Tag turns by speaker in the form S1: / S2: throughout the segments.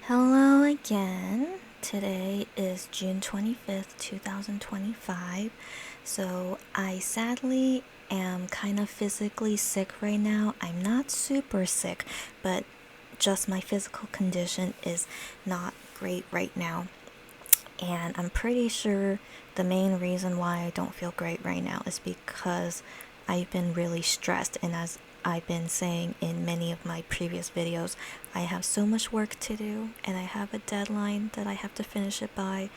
S1: Hello again. Today is June 25th, 2025. So I sadly am kind of physically sick right now. I'm not super sick, but just my physical condition is not great right now. And I'm pretty sure the main reason why I don't feel great right now is because I've been really stressed. And as I've been saying in many of my previous videos, I have so much work to do and I have a deadline that I have to finish it by,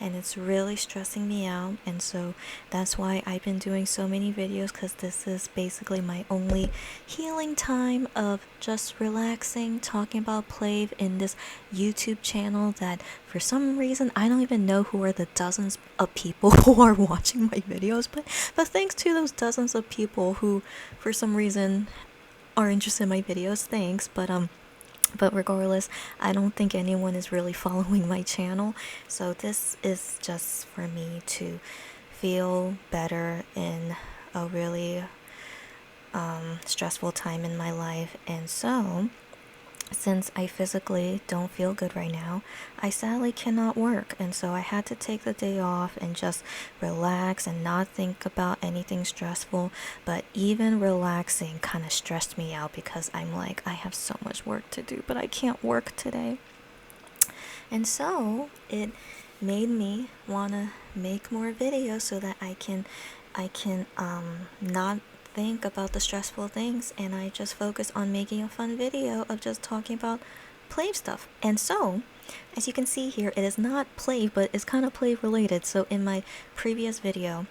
S1: and it's really stressing me out. And so that's why I've been doing so many videos, because this is basically my only healing time of just relaxing, talking about PLAVE in this YouTube channel that for some reason I don't even know who are the dozens of people who are watching my videos, but thanks to those dozens of people who for some reason are interested in my videos, thanks. But regardless, I don't think anyone is really following my channel. So this is just for me to feel better in a really stressful time in my life. And so, since I physically don't feel good right now, I sadly cannot work. And so I had to take the day off and just relax and not think about anything stressful. But even relaxing kind of stressed me out, because I'm like, I have so much work to do, but I can't work today. And so it made me want to make more videos so that I can not think about the stressful things, and I just focus on making a fun video of just talking about PLAVE stuff. And so, as you can see here, it is not PLAVE, but it's kind of PLAVE related. So in my previous video,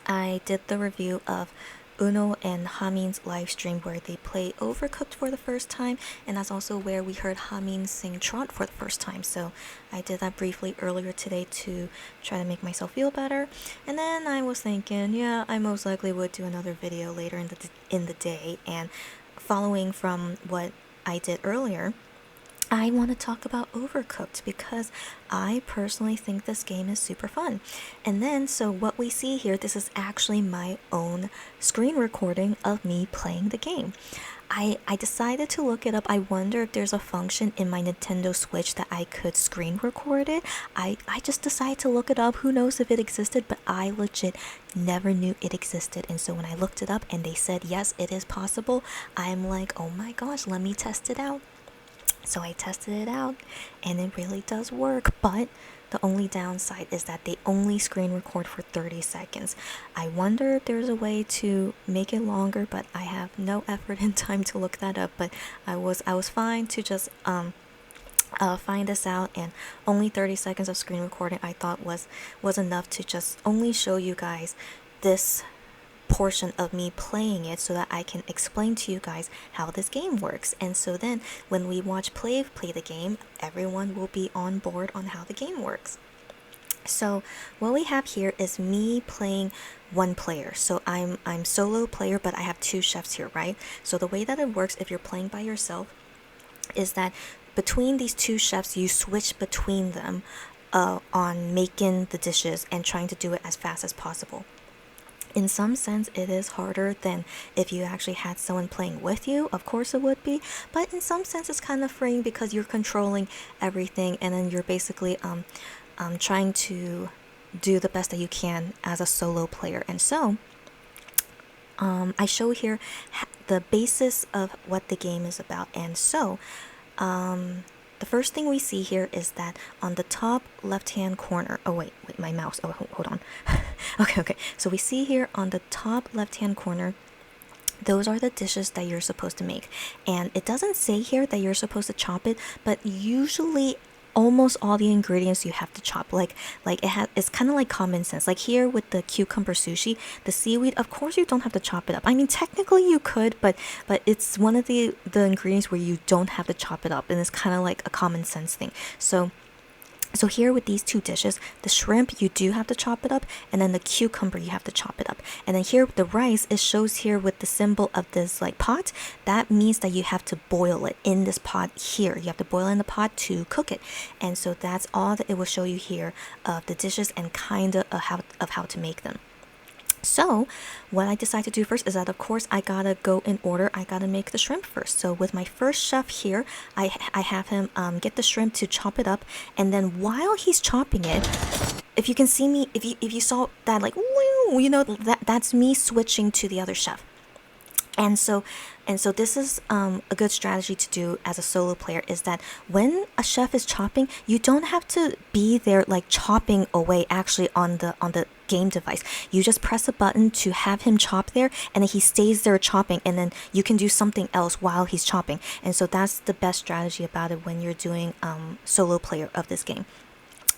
S1: I did the review of Uno and Hamin's live stream where they play Overcooked for the first time, and that's also where we heard Hamin sing Trot for the first time. So I did that briefly earlier today to try to make myself feel better. And then I was thinking, yeah, I most likely would do another video later in the day. And following from what I did earlier, I want to talk about Overcooked because I personally think this game is super fun. And then, so what we see here, this is actually my own screen recording of me playing the game. I decided to look it up. I wonder if there's a function in my Nintendo Switch that I could screen record it. I just decided to look it up. Who knows if it existed, but I legit never knew it existed. And so when I looked it up and they said, yes, it is possible, I'm like, oh my gosh, let me test it out. So I tested it out, and it really does work, but the only downside is that they only screen record for 30 seconds. I wonder if there's a way to make it longer, but I have no effort and time to look that up. But I was fine to just find this out, and only 30 seconds of screen recording I thought was enough to just only show you guys this portion of me playing it so that I can explain to you guys how this game works. And so then when we watch PLAVE play the game, everyone will be on board on how the game works. So what we have here is me playing one player. So I'm solo player, but I have two chefs here, right? So the way that it works if you're playing by yourself is that between these two chefs, you switch between them on making the dishes and trying to do it as fast as possible. In some sense, it is harder than if you actually had someone playing with you. Of course it would be, but in some sense it's kind of freeing because you're controlling everything, and then you're basically trying to do the best that you can as a solo player. And so I show here the basis of what the game is about. And so the first thing we see here is that on the top left-hand corner, oh wait, my mouse, oh, hold on. Okay, so we see here on the top left-hand corner, those are the dishes that you're supposed to make. And it doesn't say here that you're supposed to chop it, but usually almost all the ingredients you have to chop. Like it's kind of like common sense. Like here with the cucumber sushi, the seaweed, of course you don't have to chop it up. I mean, technically you could, but it's one of the ingredients where you don't have to chop it up, and it's kind of like a common sense thing. So here with these two dishes, the shrimp, you do have to chop it up, and then the cucumber, you have to chop it up. And then here with the rice, it shows here with the symbol of this like pot. That means that you have to boil it in this pot here. You have to boil in the pot to cook it. And so that's all that it will show you here of the dishes and kind of how to make them. So what I decide to do first is that, of course, I gotta go in order. I gotta make the shrimp first. So with my first chef here, I have him get the shrimp to chop it up, and then while he's chopping it, if you can see me, if you saw that, like, woo, you know, that's me switching to the other chef. And so this is a good strategy to do as a solo player, is that when a chef is chopping, you don't have to be there like chopping away actually on the game device. You just press a button to have him chop there, and then he stays there chopping, and then you can do something else while he's chopping. And so that's the best strategy about it when you're doing solo player of this game.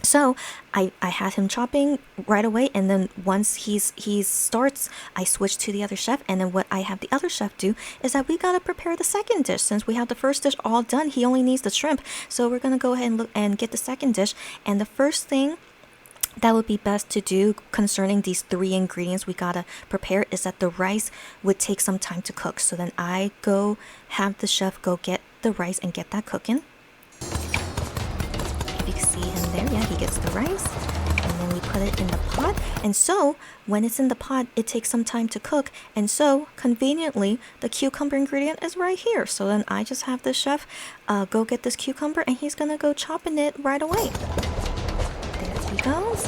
S1: So I had him chopping right away, and then once he starts, I switch to the other chef. And then what I have the other chef do is that we gotta prepare the second dish. Since we have the first dish all done, he only needs the shrimp, so we're gonna go ahead and look and get the second dish. And the first thing that would be best to do concerning these 3 ingredients we gotta prepare is that the rice would take some time to cook. So then I go have the chef go get the rice and get that cooking. You can see him there. Yeah, he gets the rice, and then we put it in the pot. And so when it's in the pot, it takes some time to cook, and so conveniently the cucumber ingredient is right here. So then I just have the chef go get this cucumber, and he's gonna go chopping it right away. There he goes.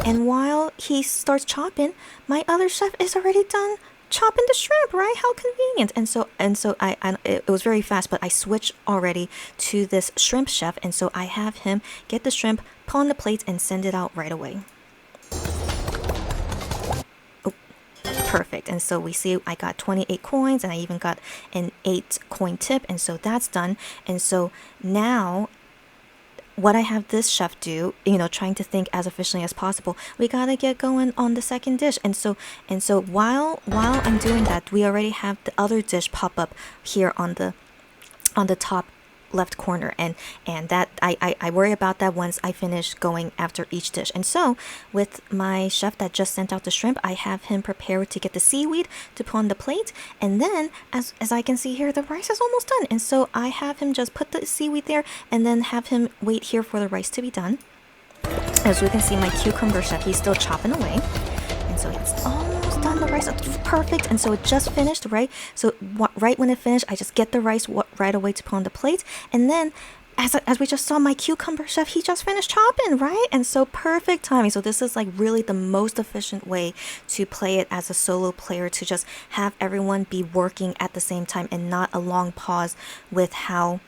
S1: And while he starts chopping, my other chef is already done chopping the shrimp, right? How convenient. And so it was very fast, but I switched already to this shrimp chef, and so I have him get the shrimp, put on the plate, and send it out right away. Oh, perfect. And so we see I got 28 coins, and I even got an 8 coin tip, and so that's done. And so now what I have this chef do, you know, trying to think as efficiently as possible, we gotta get going on the second dish. And so while I'm doing that, we already have the other dish pop up here on the top left corner, and that I worry about that once I finish going after each dish. And so with my chef that just sent out the shrimp, I have him prepare to get the seaweed to put on the plate, and then as I can see here, the rice is almost done. And so I have him just put the seaweed there, and then have him wait here for the rice to be done. As we can see, my cucumber chef, he's still chopping away, and so it's almost done. The rice is perfect, and so it just finished, right? So right when it finished, I just get the rice right away to put on the plate, and then as we just saw, my cucumber chef, he just finished chopping, right? And so perfect timing. So this is like really the most efficient way to play it as a solo player, to just have everyone be working at the same time and not a long pause with how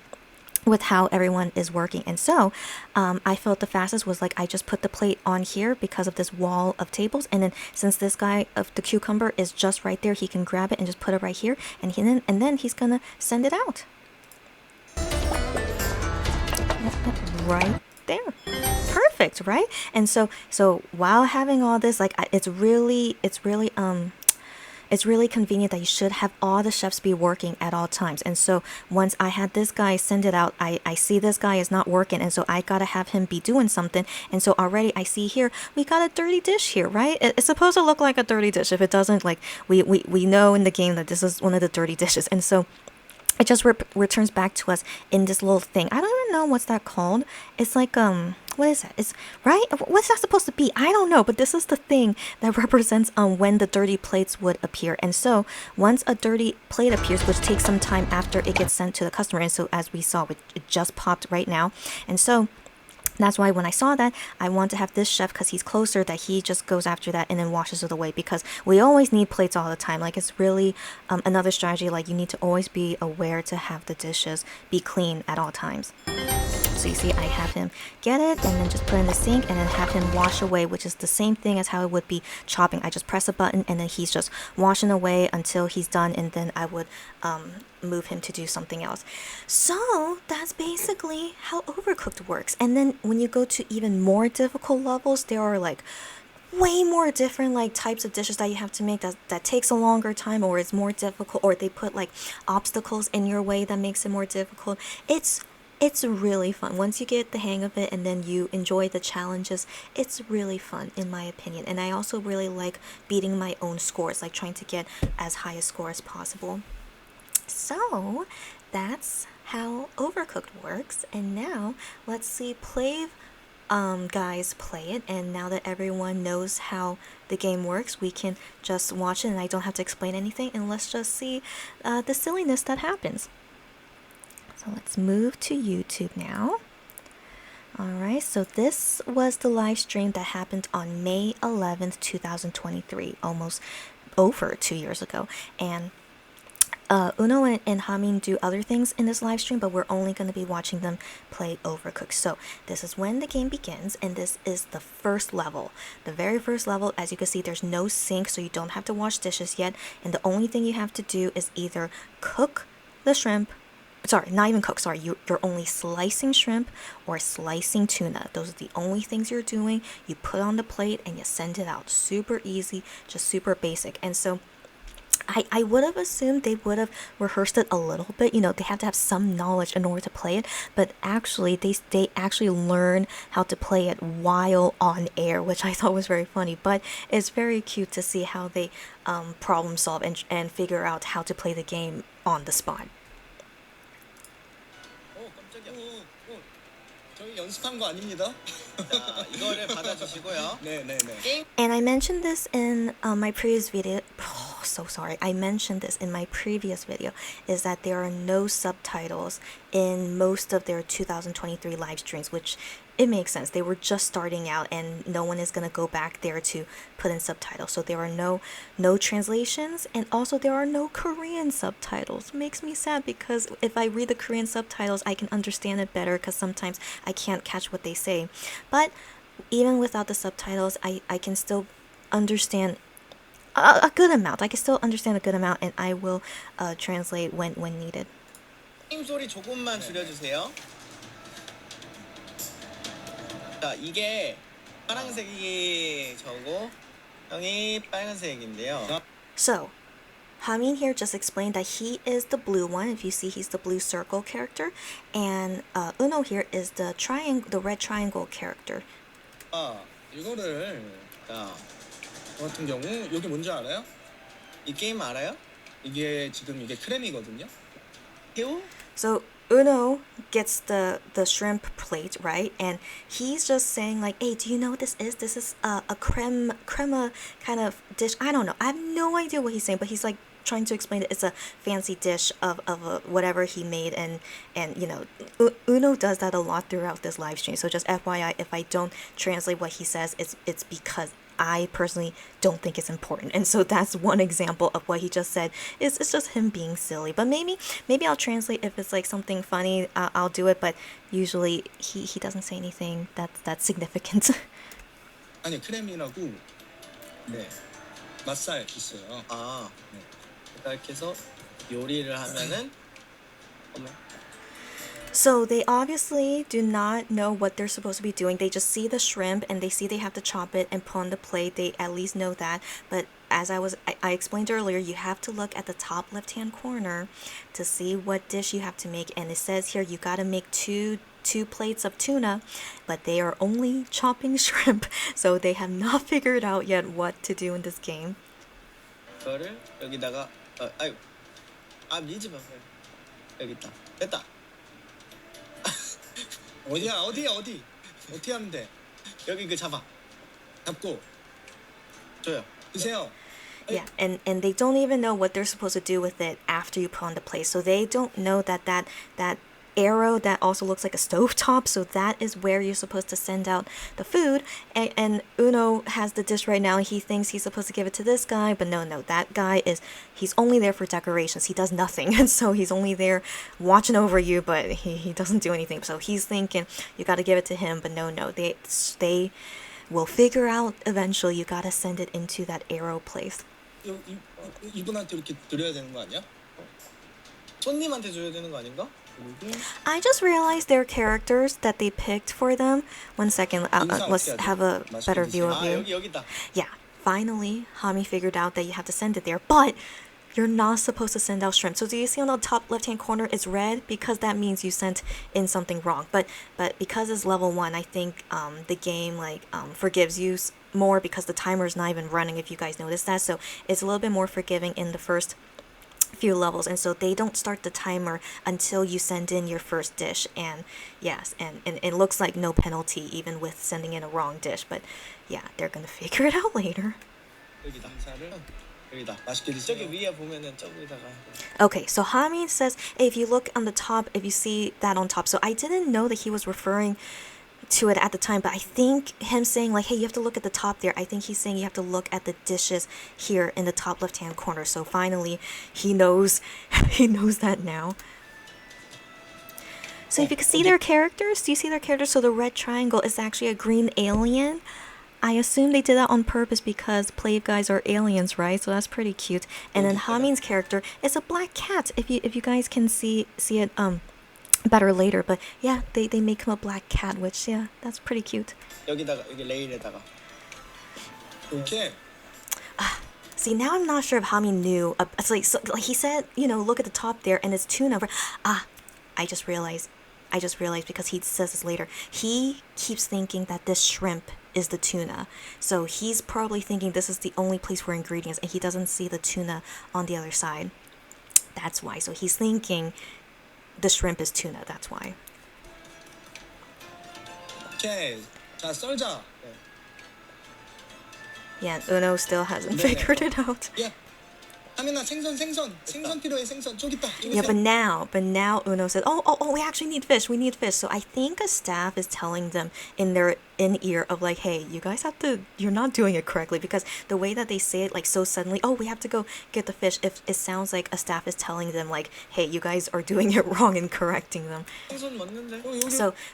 S1: everyone is working. And so I felt the fastest was like I just put the plate on here because of this wall of tables, and then since this guy of the cucumber is just right there, he can grab it and just put it right here, and then he's gonna send it out right there. Perfect, right? And so while having all this, like, it's really convenient that you should have all the chefs be working at all times. And so once I had this guy send it out, I see this guy is not working, and so I gotta have him be doing something. And so already I see here we got a dirty dish here, right? It's supposed to look like a dirty dish. If it doesn't, like, we know in the game that this is one of the dirty dishes. And so it just returns back to us in this little thing. I don't even know what's that called. It's like what is that? It's right. What's that supposed to be? I don't know. But this is the thing that represents when the dirty plates would appear. And so once a dirty plate appears, which takes some time after it gets sent to the customer, and so as we saw, it just popped right now, and so that's why when I saw that, I want to have this chef, because he's closer, that he just goes after that and then washes it away, because we always need plates all the time. Like, it's really another strategy. Like, you need to always be aware to have the dishes be clean at all times. So you see, I have him get it and then just put it in the sink and then have him wash away, which is the same thing as how it would be chopping. I just press a button and then he's just washing away until he's done, and then I would move him to do something else. So that's basically how Overcooked works. And then when you go to even more difficult levels, there are like way more different like types of dishes that you have to make that takes a longer time, or it's more difficult, or they put like obstacles in your way that makes it more difficult. It's really fun once you get the hang of it, and then you enjoy the challenges. It's really fun, in my opinion. And I also really like beating my own scores, like trying to get as high a score as possible. So that's how Overcooked works. And now let's see PLAVE guys play it, and now that everyone knows how the game works, we can just watch it and I don't have to explain anything, and let's just see the silliness that happens. So let's move to YouTube now. Alright, so this was the live stream that happened on May 11th, 2023, almost over 2 years ago. And Uno and Hamin do other things in this live stream, but we're only going to be watching them play Overcooked. So this is when the game begins, and this is the first level. The very first level, as you can see, there's no sink, so you don't have to wash dishes yet. And the only thing you have to do is either cook the shrimp. Sorry, not even cook. Sorry, you're only slicing shrimp or slicing tuna. Those are the only things you're doing. You put on the plate and you send it out. Super easy, just super basic. And so I would have assumed they would have rehearsed it a little bit. You know, they have to have some knowledge in order to play it. But actually, they actually learn how to play it while on air, which I thought was very funny. But it's very cute to see how they problem solve and figure out how to play the game on the spot.
S2: 저희 연습한 거 아닙니다. 자, 이거를 받아주시고요. 네.
S1: And I mentioned this in my previous video. Oh, so sorry. I mentioned this in my previous video, is that there are no subtitles in most of their 2023 live streams, which it makes sense. They were just starting out and no one is going to go back there to put in subtitles. So there are no translations, and also there are no Korean subtitles. Makes me sad because if I read the Korean subtitles, I can understand it better because sometimes I can't catch what they say. But even without the subtitles, I can still understand a good amount. I can still understand a good amount, and I will translate when needed.
S2: 게임 소리 조금만 줄여주세요. 자, 이게 파란색이 저고 형이 빨간색인데요.
S1: So, Hamin here just explained that he is the blue one. If you see, he's the blue circle character, and Uno here is the red triangle character.
S2: 아, 이거를 자, 저 같은 경우 여기 뭔지 알아요? 이 게임 알아요? 이게 지금 이게 크렘이거든요. 새우?
S1: So Uno gets the shrimp plate, right? And he's just saying like, hey, do you know what this is? This is a crema kind of dish. I don't know. I have no idea what he's saying, but he's like trying to explain it. It's a fancy dish of whatever he made, and you know, Uno does that a lot throughout this live stream. So just FYI, if I don't translate what he says, it's because I personally don't think it's important. And so that's one example of what he just said. It's just him being silly. But maybe I'll translate if it's like something funny. I'll do it. But usually he doesn't say anything that's significant.
S2: 아니 크렘이라고 네 맛살 있어요. 아, 네. 이렇게 해서 요리를 하면은
S1: So they obviously do not know what they're supposed to be doing. They just see the shrimp and they see they have to chop it and put on the plate. They at least know that. But as I explained earlier, you have to look at the top left-hand corner to see what dish you have to make. And it says here you got to make two plates of tuna, but they are only chopping shrimp. So they have not figured out yet what to do in this game.
S2: 이거를 여기다가 아유 밀지 마세요. 여기 있다. 됐다. 어디야 어떻게 하면 돼? 여기 그 잡고 줘요. 드세요.
S1: Yeah, and they don't even know what they're supposed to do with it after you put on the plate. So they don't know that arrow that also looks like a stovetop, so that is where you're supposed to send out the food. And Uno has the dish right now. He thinks he's supposed to give it to this guy, but no, that guy he's only there for decorations. He does nothing, and so he's only there watching over you, but he doesn't do anything. So he's thinking you got to give it to him, but no, they will figure out eventually. You got to send it into that arrow place.
S2: 이분한테 이렇게 드려야 되는 거 아니야? 손님한테 줘야 되는 거 아닌가?
S1: I just realized their characters that they picked for them. One second, let's have a better view of you.
S2: 여기다.
S1: Yeah, finally, Hami figured out that you have to send it there, but you're not supposed to send out shrimp. So do you see on the top left-hand corner, it's red because that means you sent in something wrong. But because it's level 1, I think the game forgives you more because the timer is not even running. If you guys notice that, so it's a little bit more forgiving in the first few levels, and so they don't start the timer until you send in your first dish. And yes, and it looks like no penalty even with sending in a wrong dish, but yeah, they're gonna figure it out later.
S2: 여기다 인사를 여기다 맛있게 드세요. 저기 위에 보면은 저기다가.
S1: Okay, so Hamin says if you look on the top, if you see that on top, so I didn't know that he was referring to it at the time, but I think him saying like, hey, you have to look at the top there, I think he's saying you have to look at the dishes here in the top left hand corner. So finally he knows he knows that now. So if you can see their characters, do you see their characters? So the red triangle is actually a green alien. I assume they did that on purpose because PLAVE guys are aliens, right? So that's pretty cute. And then Hamin's character is a black cat. If you guys can see it better later, but yeah, they make him a black cat, which yeah, that's pretty cute.
S2: 여기다가 여기 레일에다가. 오케이.
S1: See, now I'm not sure if Hamin knew. It's like, so, like he said, you know, look at the top there, and it's tuna. I just realized because he says this later. He keeps thinking that this shrimp is the tuna, so he's probably thinking this is the only place for ingredients, and he doesn't see the tuna on the other side. That's why. So he's thinking the shrimp is tuna. That's why.
S2: 오케이. 자 썰자.
S1: Yeah, Uno still hasn't figured it out.
S2: 야, 하민아 생선 필요해 생선 저기 있다.
S1: Yeah, but now Uno said, oh, we actually need fish. We need fish. So I think a staff is telling them in their ear of like, hey, you guys have to, you're not doing it correctly, because the way that they say it like so suddenly, oh, we have to go get the fish, if it sounds like a staff is telling them like, hey, you guys are doing it wrong and correcting them.
S2: 생선 맞는데.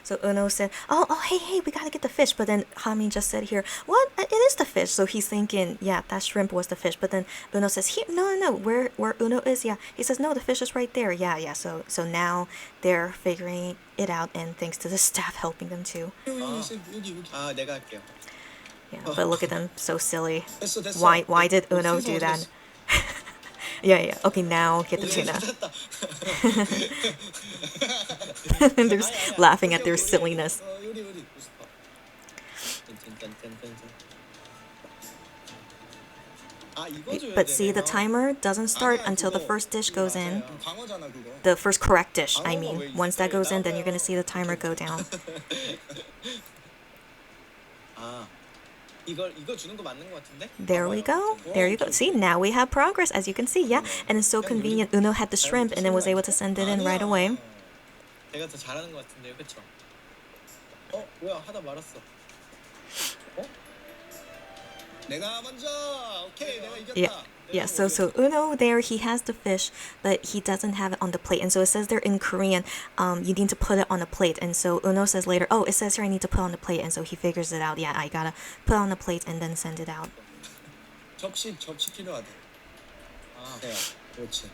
S1: So Uno said, oh, hey, we gotta get the fish. But then Hamin just said here, what? It is the fish. So he's thinking, yeah, that shrimp was the fish. But then Uno says, here, no, where Uno is, yeah. He says, no, the fish is right there. Yeah. So now they're figuring it out, and thanks to the staff helping them too.
S2: 여기. 아, 내가 할게요.
S1: Yeah, but look at them, so silly.
S2: 됐어.
S1: Why did Uno do that? Yeah. Okay, now get the tuna. And they're just laughing at their silliness.
S2: 요리.
S1: But see, the timer doesn't start until the first dish goes in.
S2: 광어잖아 그거.
S1: The first correct dish, I mean. Once that goes in, then you're gonna see the timer go down.
S2: 아, 이거 주는 거 맞는 거 같은데?
S1: There we go. There you go. See, now we have progress, as you can see. Yeah, and it's so convenient. Uno had the shrimp and then was able to send it in right away.
S2: 내가 더 잘하는 거 같은데요, 그렇죠? 뭐야 하다 말았어. 내가 먼저. 오케이, 내가 이겼다.
S1: Yeah, so Uno there, he has the fish, but he doesn't have it on the plate. And so it says there in Korean, you need to put it on a plate. And so Uno says later, oh, it says here I need to put on the plate. And so he figures it out. Yeah, I gotta put on the plate and then send it out.
S2: 접시 필요하대. 네, 그렇지.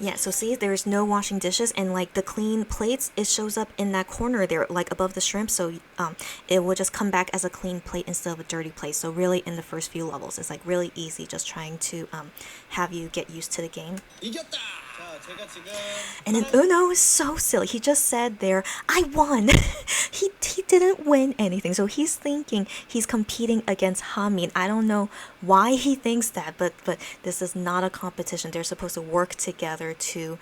S1: Yeah, so see, there's no washing dishes, and like the clean plates, it shows up in that corner there, like above the shrimp, so it will just come back as a clean plate instead of a dirty plate. So really, in the first few levels, it's like really easy, just trying to have you get used to the game.
S2: 이겼다. 자, 제가 지금.
S1: And then Uno is so silly. He just said there, I won. he didn't win anything. So he's thinking he's competing against Hamin. I don't know why he thinks that, but this is not a competition. They're supposed to work together to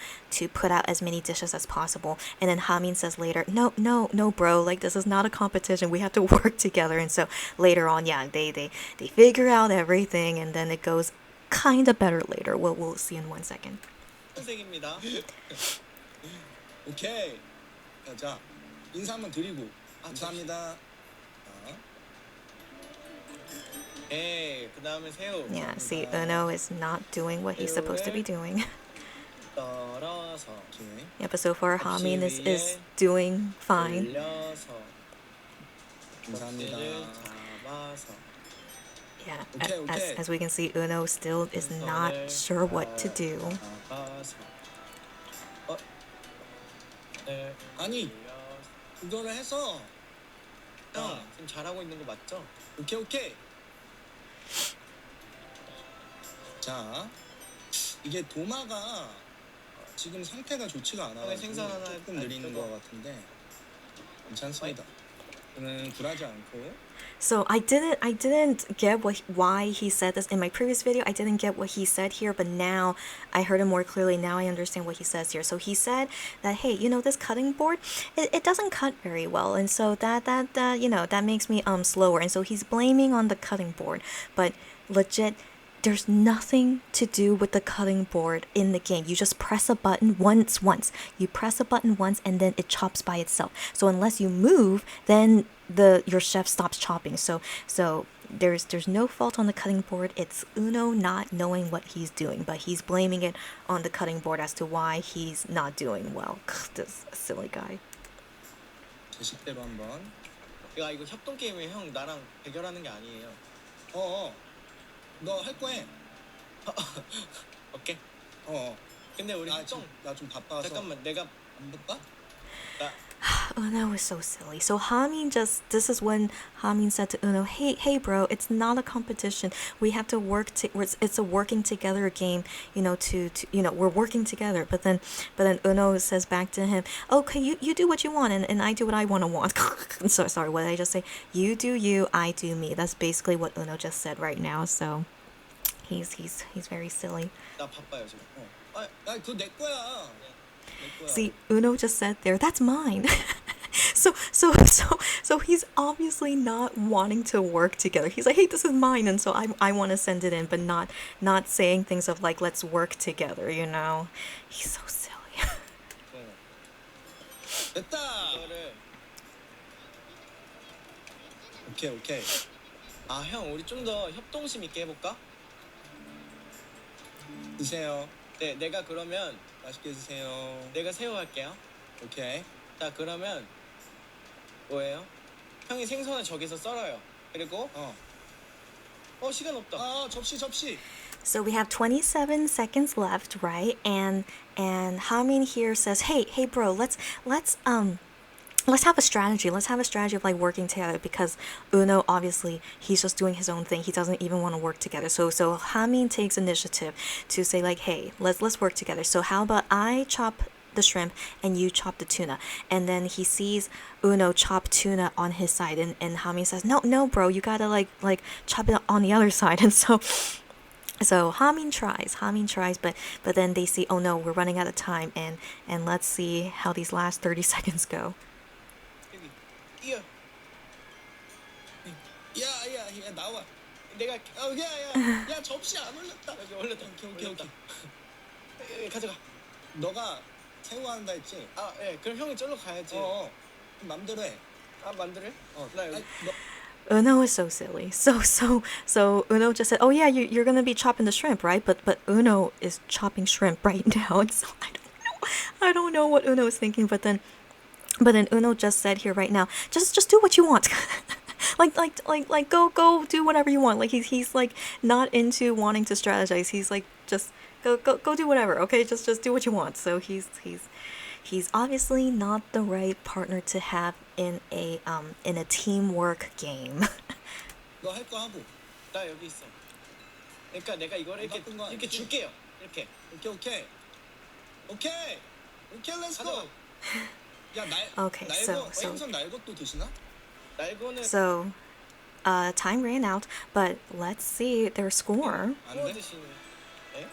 S1: put out as many dishes as possible. And then Hamin says later, no, bro, like this is not a competition. We have to work together. And so later on, yeah, they figure out everything, and then it goes kind of better later. We'll see in 1 second.
S2: 선생입니다. 오케이. 자, 인사 한번 드리고. 감사합니다. 그다음에 새우.
S1: Yeah, see, Uno is not doing what he's supposed to be doing.
S2: 떨어서.
S1: Yeah, but so far Hamin is doing fine.
S2: 올려서. 감사합니다. 잡아서.
S1: Yeah,
S2: Okay.
S1: as we can see, Uno still is not sure what to do.
S2: 아니, 그거를 해서 지금 잘하고 있는 거 맞죠? 오케이. 자, 이게 도마가 지금 상태가 좋지가 않아요.
S3: 생선 하나
S2: 조금 느리는 거 같은데 괜찮습니다. 저는 굴하지 않고.
S1: So I didn't get why he said this in my previous video. I didn't get what he said here, but now I heard him more clearly. Now I understand what he says here. So he said that, hey, you know, this cutting board, it doesn't cut very well, and so that you know, that makes me slower, and so he's blaming on the cutting board. But legit, there's nothing to do with the cutting board in the game. You just press a button once. You press a button once and then it chops by itself. So unless you move, then your chef stops chopping. So there's no fault on the cutting board. It's Uno not knowing what he's doing, but he's blaming it on the cutting board as to why he's not doing well. This silly guy.
S2: 제 식대로 한번.
S3: 야 이거 협동 게임에 형 나랑 대결하는 게 아니에요.
S2: 너 할 거야.
S3: 오케이. 근데 우리
S2: 나
S3: 협동
S2: 좀 바빠서.
S3: 잠깐만 내가
S2: 안 바빠?
S3: 나
S1: Uno is so silly. So this is when Hamin said to Uno, hey bro, it's not a competition. We have to work it's a working together game, you know, to you know, we're working together. But then Uno says back to him, okay, you do what you want and I do what I want. So sorry, what did I just say? You do you, I do me. That's basically what Uno just said right now. So he's very silly.
S3: 나 바빠요 지금.
S2: 그거 내 거야.
S1: See, Uno just said there, that's mine. So he's obviously not wanting to work together. He's like, hey, this is mine, and so I want to send it in, but not saying things of like, let's work together, you know. He's so silly.
S2: 됐다.
S3: 이거를
S2: 오케이.
S3: 형 우리 좀 더 협동심 있게 해볼까?
S2: 드세요.
S3: 네 내가 그러면
S2: 맛있게 드세요.
S3: 내가 새우 할게요.
S2: 오케이.
S3: 자 그러면 뭐예요? 형이 생선을 저기서 썰어요. 그리고 시간 없다.
S2: 접시.
S1: So we have 27 seconds left, right? And Hamin here says, hey bro, let's have a strategy. Let's have a strategy of like working together, because Uno, obviously, he's just doing his own thing. He doesn't even want to work together. So Hamin takes initiative to say like, hey, let's work together. So how about I chop the shrimp and you chop the tuna? And then he sees Uno chop tuna on his side, and Hamin says, no bro, you gotta like chop it on the other side. And so Hamin tries, but then they see, oh no, we're running out of time, and let's see how these last 30 seconds go.
S3: 뛰어.
S2: 야 나와.
S3: 내가
S2: 야 접시 안 올렸다.
S3: 여기 올렸다. 오케이. 가져가.
S2: 너가 새우 한다 했지?
S3: 예. 그럼 형이 절로 가야지.
S2: 맘대로 해.
S3: 맘대로 해? 나 여기.
S1: Uno is so silly. So Uno just said, "Oh yeah, you're gonna be chopping the shrimp, right?" But Uno is chopping shrimp right now, and so I don't know what Uno is thinking. But then Uno just said here right now, just do what you want. like go do whatever you want. Like he's like not into wanting to strategize. He's like, just go do whatever. Okay, just do what you want. So he's obviously not the right partner to have in a teamwork game.
S2: 너 할 거 하고.
S3: 나 여기 있어. 그러니까 내가 이거를 이렇게 줄게요. 이렇게.
S2: 오케이, 렛츠고.
S3: 가져가.
S1: Okay, so
S2: 생선 날것도 드시나?
S3: 날고는
S1: So, time ran out, but let's see their score.
S2: 안
S3: 구워
S2: 돼?
S3: 드시는. 예?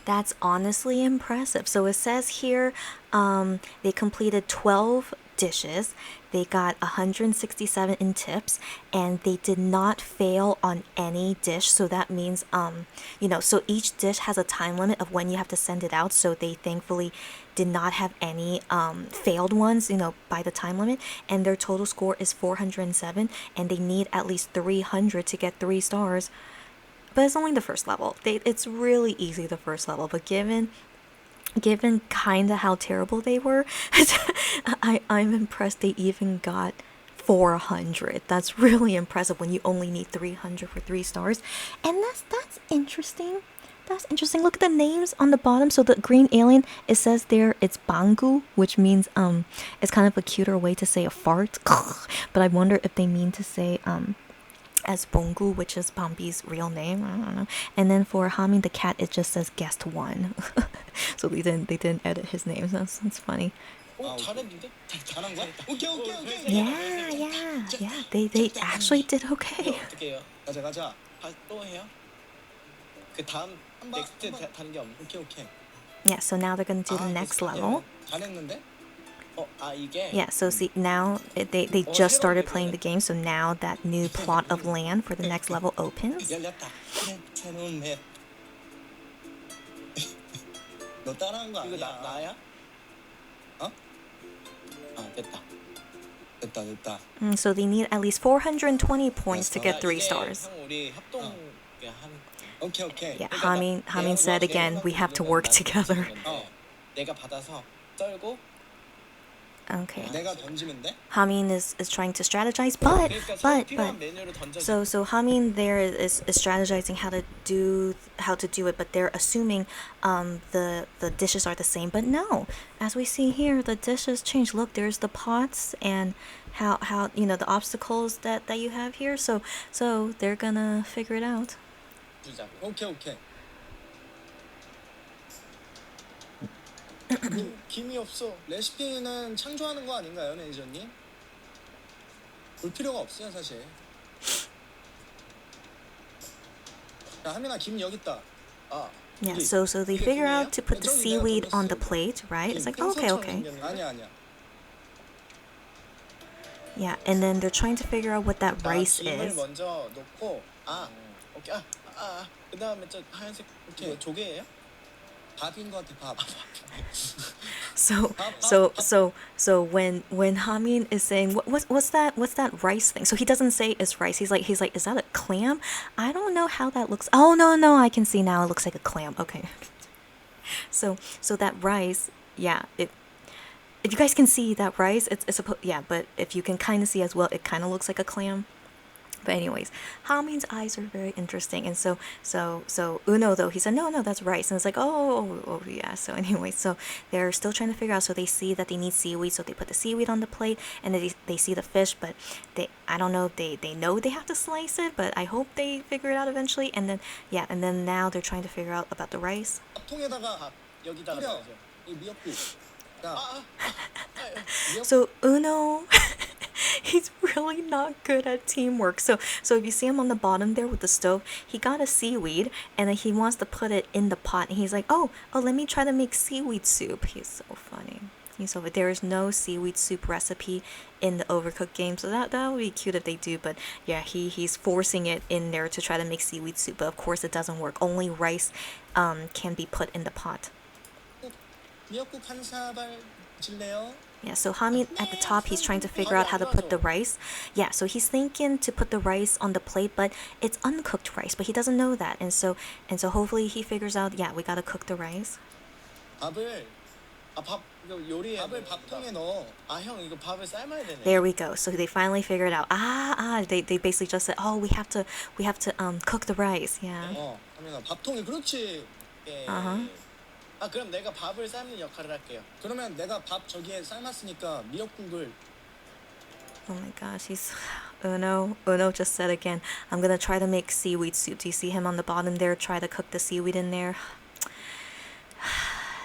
S1: That's honestly impressive. So it says here, they completed 12 dishes. They got 167 in tips, and they did not fail on any dish. So that means, so each dish has a time limit of when you have to send it out. So they thankfully did not have any failed ones, by the time limit. And their total score is 407, and they need at least 300 to get 3 stars. But it's only the first level. It's really easy, the first level. But given kinda how terrible they were, I'm impressed they even got 400. That's really impressive when you only need 300 for 3 stars. And that's interesting. That's interesting. Look at the names on the bottom. So the green alien, it says there it's Bangu, which means it's kind of a cuter way to say a fart. But I wonder if they mean to say as Bongu, which is Bambi's real name. I don't know. And then for Hamin the cat, it just says guest 1. So they didn't edit his name. That's funny.
S3: 오,
S2: 오케이.
S3: 잘했는데?
S2: 잘한 거야? 오케이.
S1: Yeah. They actually did okay.
S3: 이거 어떻게 해요?
S2: 가자.
S3: 또 해요? 그 다음 넥스트 다는 게 없나?
S2: 오케이.
S1: Yeah, so now they're gonna do the next level.
S2: 잘했는데?
S3: 이게
S1: Yeah, so see now they just started playing the game, so now that new plot of land for the next level opens.
S2: 열렸다. 그래, 새로운 맵. 너 따라한 거
S3: 이거
S2: 아니야?
S3: 나야?
S2: 어?
S3: 됐다.
S2: 됐다.
S1: So they need at least 420 points to get 3
S3: 이게
S1: stars.
S3: 형 우리 협동 하는
S2: 오케이.
S1: Yeah, Hamin said again, we have to work together.
S3: 내가 받아서 썰고
S1: Okay.
S2: 내가 던지면 돼?
S1: Hamin is trying to strategize, but
S3: 필요한 메뉴를 던져.
S1: so Hamin there is strategizing how to do it, but they're assuming the dishes are the same, but no. As we see here, the dishes change. Look, there's the pots and how you know the obstacles that you have here. So they're gonna figure it out.
S3: 주자.
S2: 오케이.
S3: 김이 없어.
S2: 레시피는 창조하는 거 아닌가요, 매니저님? 볼 필요가 없어요, 사실. 야, 하민아, 김 여기 있다.
S1: Yeah, so they figure out to put the seaweed on the plate, right? It's like, okay.
S2: 아니야.
S1: Yeah, and then they're trying to figure out what that rice
S3: 김을
S1: is.
S3: 먼저 넣고 오케이. 그다음에 저 하얀색
S2: 오케이.
S3: 조개예요?
S2: 밥인 것 같아, 밥.
S1: So when Hamin is saying what's that rice thing? So he doesn't say it's rice. He's like, is that a clam? I don't know how that looks. Oh no, I can see now. It looks like a clam. Okay. So that rice, yeah. If you guys can see that rice, it's but if you can kind of see as well, it kind of looks like a clam. But anyways, Hamin's eyes are very interesting, and so Uno though he said no that's rice, and it's like oh yeah. So anyway, so they're still trying to figure out. So they see that they need seaweed, so they put the seaweed on the plate, and they see the fish, but I don't know if they know they have to slice it, but I hope they figure it out eventually. And then now they're trying to figure out about the rice.
S2: 통에다가
S3: 여기다가
S2: 뿌려.
S3: 넣어줘.
S2: 이 미역국. 자,
S1: So Uno, he's really not good at teamwork. So if you see him on the bottom there with the stove, he got a seaweed and then he wants to put it in the pot, and he's like, oh, let me try to make seaweed soup. He's so funny. There is no seaweed soup recipe in the Overcooked game, so that would be cute if they do. But yeah, he's forcing it in there to try to make seaweed soup, but of course it doesn't work. Only rice can be put in the pot.
S2: 미역국 한 사발 줄래요?
S1: Yeah, so Hamin at the top, he's trying to figure out how to put the rice. Yeah, so he's thinking to put the rice on the plate, but it's uncooked rice, but he doesn't know that. And so hopefully he figures out, yeah, we gotta cook the rice.
S2: 밥을
S3: 이거 요리해.
S2: 밥을 밥통에 넣어.
S3: 형 이거 밥을 삶아야 되네.
S1: There we go. So they finally figured out. They basically just said, oh, we have to cook the rice. Yeah.
S2: 하민아, 밥통에 그렇지.
S3: 그럼 내가 밥을 삶는 역할을 할게요.
S2: 그러면 내가 밥 저기에 삶았으니까 미역국을.
S1: Oh my gosh, he's Uno just said again, I'm gonna try to make seaweed soup. Do you see him on the bottom there? Try to cook the seaweed in there.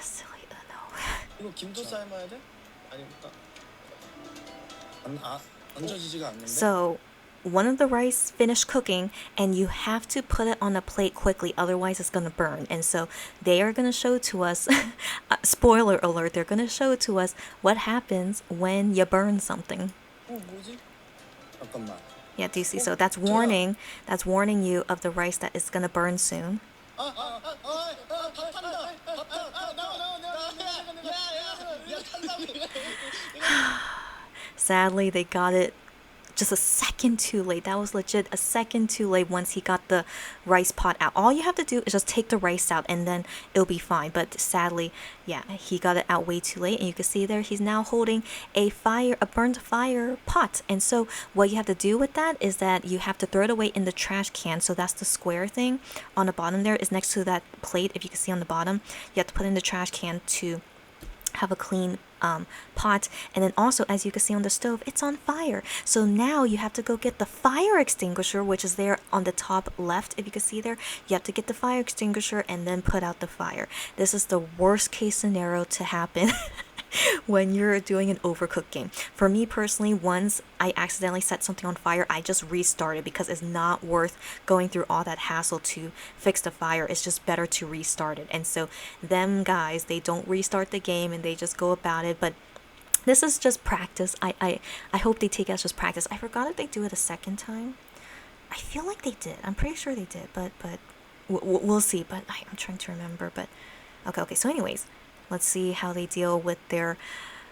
S1: Silly Uno.
S3: 이거 김도 삶아야 돼? 아닙니까?
S2: 얹어지지가 않는데.
S1: So one of the rice finished cooking, and you have to put it on a plate quickly, otherwise it's gonna burn. And so they are gonna show to us, spoiler alert, they're gonna show to us what happens when you burn something.
S3: 뭐지?
S2: 잠깐만.
S1: Yeah, do you see? So that's warning you of the rice that is gonna burn soon. Sadly, they got it just a second too late. That was legit a second too late once he got the rice pot out. All you have to do is just take the rice out and then it'll be fine. But sadly, yeah, he got it out way too late. And you can see there, he's now holding a burnt fire pot. And so what you have to do with that is that you have to throw it away in the trash can. So that's the square thing on the bottom there is next to that plate. If you can see on the bottom, you have to put it in the trash can to have a clean pot. And then also, as you can see on the stove, it's on fire. So now you have to go get the fire extinguisher, which is there on the top left. If you can see there, you have to get the fire extinguisher and then put out the fire. This is the worst case scenario to happen. when you're doing an overcooked game. For me personally, once I accidentally set something on fire, I just restart it because it's not worth going through all that hassle to fix the fire. It's just better to restart it. And so them guys, they don't restart the game and they just go about it. But this is just practice. I hope they take it as just practice. I forgot if they do it a second time. I feel like they did. I'm pretty sure they did, but we'll see. But I'm trying to remember. But okay. So anyways, let's see how they deal with their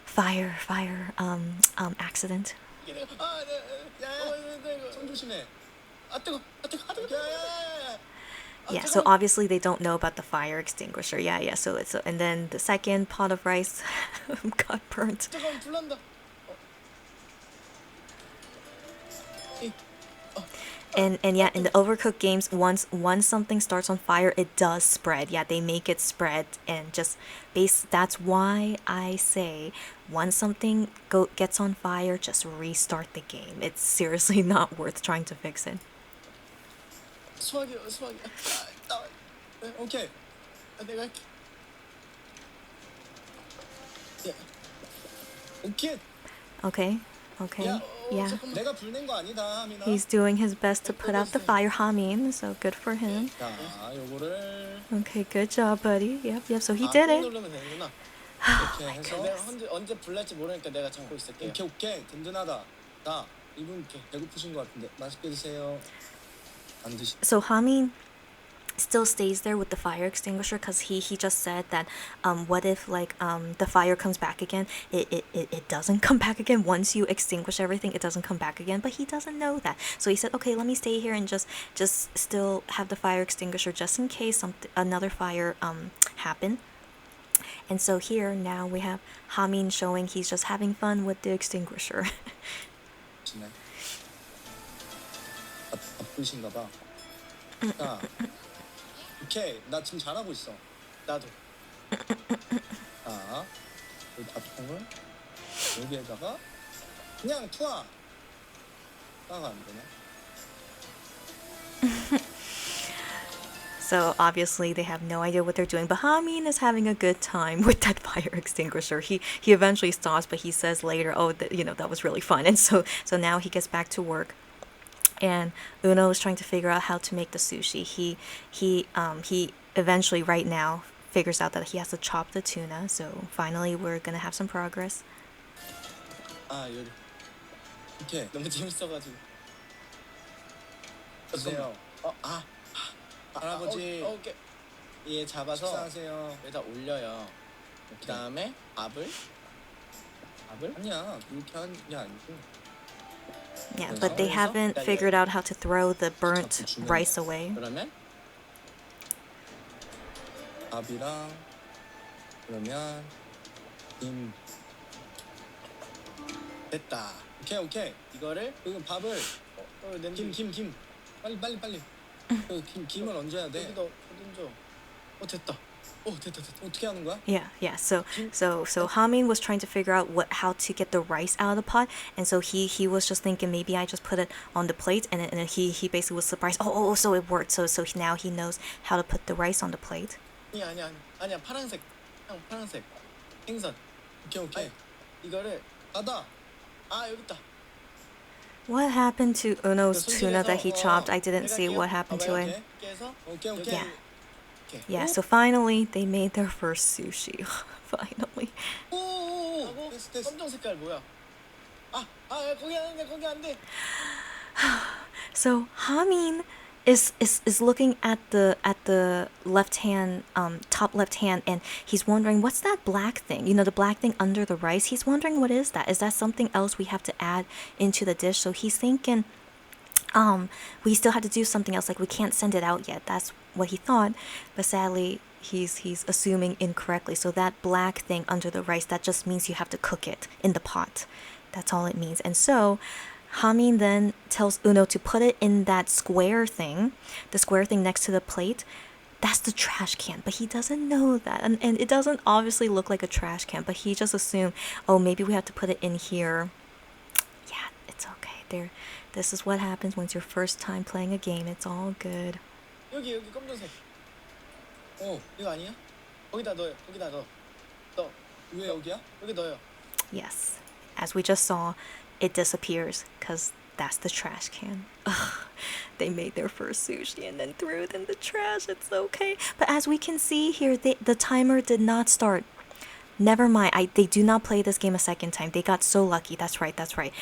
S1: fire accident.
S2: 아, 네, 야, 손 조심해. 아, 뜨거, 야.
S1: Yeah, so obviously they don't know about the fire extinguisher. Yeah. So it's and then the second pot of rice got burnt.
S2: 잠깐만, 불난다.
S1: And yeah, in the overcooked games, once something starts on fire, it does spread. Yeah, they make it spread and just that's why I say once something gets on fire, just restart the game. It's seriously not worth trying to fix it.
S2: 수학이요. 네, 오케이. 내가 할게. 야. 오케이.
S1: Okay.
S2: 야,
S1: Yeah.
S2: 잠깐만. 내가 불낸 거 아니다, 하민아.
S1: He's doing his best to put out the fire, Hamin, so good for him.
S2: 자, 요거를
S1: Okay, good job, buddy. Yep. So he did it.
S3: 누르면 되는구나.
S2: 이렇게 해서
S3: 내가 언제 불날지 모르니까 내가 참고 있을게요.
S2: 오케이. 든든하다. 자, 이분 배고프신 것 같은데 맛있게 드세요. 안 드시.
S1: So Hamin still stays there with the fire extinguisher because he just said that what if like the fire comes back again. It doesn't come back again once you extinguish everything. It doesn't come back again, but he doesn't know that, so he said, okay, let me stay here and just still have the fire extinguisher just in case another fire happen. And so here now we have Hamin showing he's just having fun with the extinguisher.
S2: 바쁘신가 봐. 자, 오케이. 나 지금 잘하고 있어.
S3: 나도.
S2: 자, 이 밥통을 여기에다가 그냥 투하. 따가 안 되네.
S1: So obviously they have no idea what they're doing, but Hamin is having a good time with that fire extinguisher. He eventually stops, but he says later, oh, that was really fun. And so now he gets back to work. And Uno is trying to figure out how to make the sushi. He eventually right now figures out that he has to chop the tuna. So finally we're gonna have some progress.
S2: 아, 요리. 오케이.
S3: 너무 재밌어가지고.
S2: 드세요. 할아버지.
S3: 오케이. 얘 잡아서
S2: 식사하세요.
S3: 여기다 올려요. 그 다음에 밥을?
S2: 아니야. 이렇게 하는 게 아니고.
S1: Yeah, but they haven't figured out how to throw the burnt rice away.
S3: 그러면
S2: 밥이랑 그러면 김.
S3: 됐다.
S2: 오케이.
S3: 이거를
S2: 그리고 밥을
S3: 냄새.
S2: 김. 빨리. 그 김을 얹어야 돼.
S3: 여기다 얹어. 됐다. 됐다.
S2: 어떻게 하는 거야?
S1: Yeah. So Hamin was trying to figure out how to get the rice out of the pot, and so he was just thinking maybe I just put it on the plate, and then he basically was surprised. Oh, so it worked. So now he knows how to put the rice on the plate.
S3: 아니야. 파란색. 파란색. 생선.
S2: 오케이.
S3: 이거를
S2: 받아.
S3: 여기 있다.
S1: What happened to Uno's tuna that he chopped? I didn't see what happened to it.
S2: 오케이.
S1: Yeah, so finally they made their first sushi. Finally.
S3: 됐어. 검정 색깔 뭐야? 거기 안 돼.
S1: So Hamin is looking at the left hand, top left hand, and he's wondering what's that black thing? The black thing under the rice. He's wondering what is that? Is that something else we have to add into the dish? So he's thinking, we still have to do something else. Like we can't send it out yet. That's what he thought, but sadly he's assuming incorrectly. So that black thing under the rice, that just means you have to cook it in the pot. That's all it means. And so Hamin then tells Uno to put it in that square thing, the square thing next to the plate. That's the trash can, but he doesn't know that. And it doesn't obviously look like a trash can, but he just assumed, oh, maybe we have to put it in here. Yeah, it's okay. This is what happens when it's your first time playing a game. It's all good.
S3: 여기 검정색. 이거 아니야? 거기다 넣어요. 거기다 넣어.
S2: 왜 여기야?
S3: 여기 넣어요.
S1: Yes. As we just saw, it disappears because that's the trash can. Ugh, they made their first sushi and then threw it in the trash. It's okay. But as we can see here, the timer did not start. Never mind. They do not play this game a second time. They got so lucky. That's right. That's right.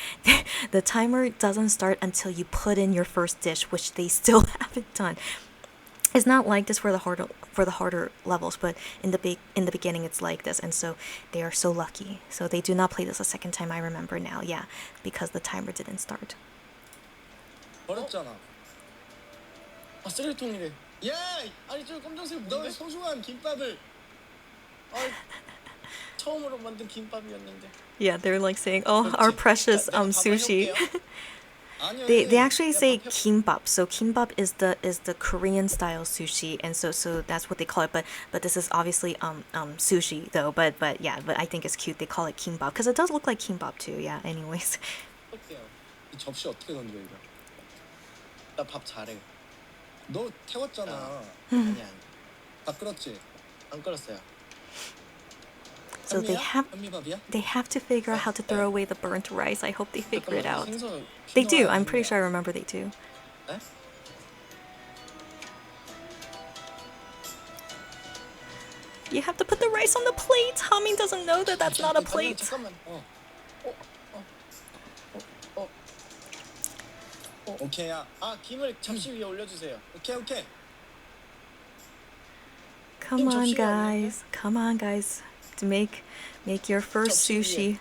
S1: The timer doesn't start until you put in your first dish, which they still haven't done. It's not like this for the harder levels, but in the beginning it's like this, and so they are so lucky. So they do not play this a second time. I remember now, yeah, because the timer didn't start.
S2: 버렸잖아.
S3: 아 쓰레기통이래.
S2: 야,
S3: 아니 저 검정색
S2: 너의
S3: 뭔데?
S2: 소중한 김밥을.
S3: 아 처음으로 만든 김밥이었는데.
S1: Yeah, they're like saying, "Oh, our precious sushi."
S2: 아니요.
S1: They actually say kimbap. So kimbap is the Korean style sushi, and so that's what they call it. But this is obviously sushi though. But yeah, but I think it's cute. They call it kimbap because it does look like kimbap too. Yeah. Anyways.
S3: 어때요?
S2: 이 접시 어떻게 던져 이거?
S3: 나 밥 잘해.
S2: 너 태웠잖아.
S3: 아니
S2: 다 끓었지?
S3: 안 끓었어요.
S1: So they
S2: 현미밥이야?
S1: have to figure out how to throw away the burnt rice. I hope they figure it out.
S3: 생선
S1: They do. I'm pretty sure I remember they do.
S3: 네?
S1: You have to put the rice on the plate. Hamin doesn't know that that's not a plate.
S3: 잠깐만.
S2: 오케이야.
S3: 아 김을 접시 위에 올려주세요.
S2: 오케이.
S1: Come on, guys. Come on, guys. To make your first sushi.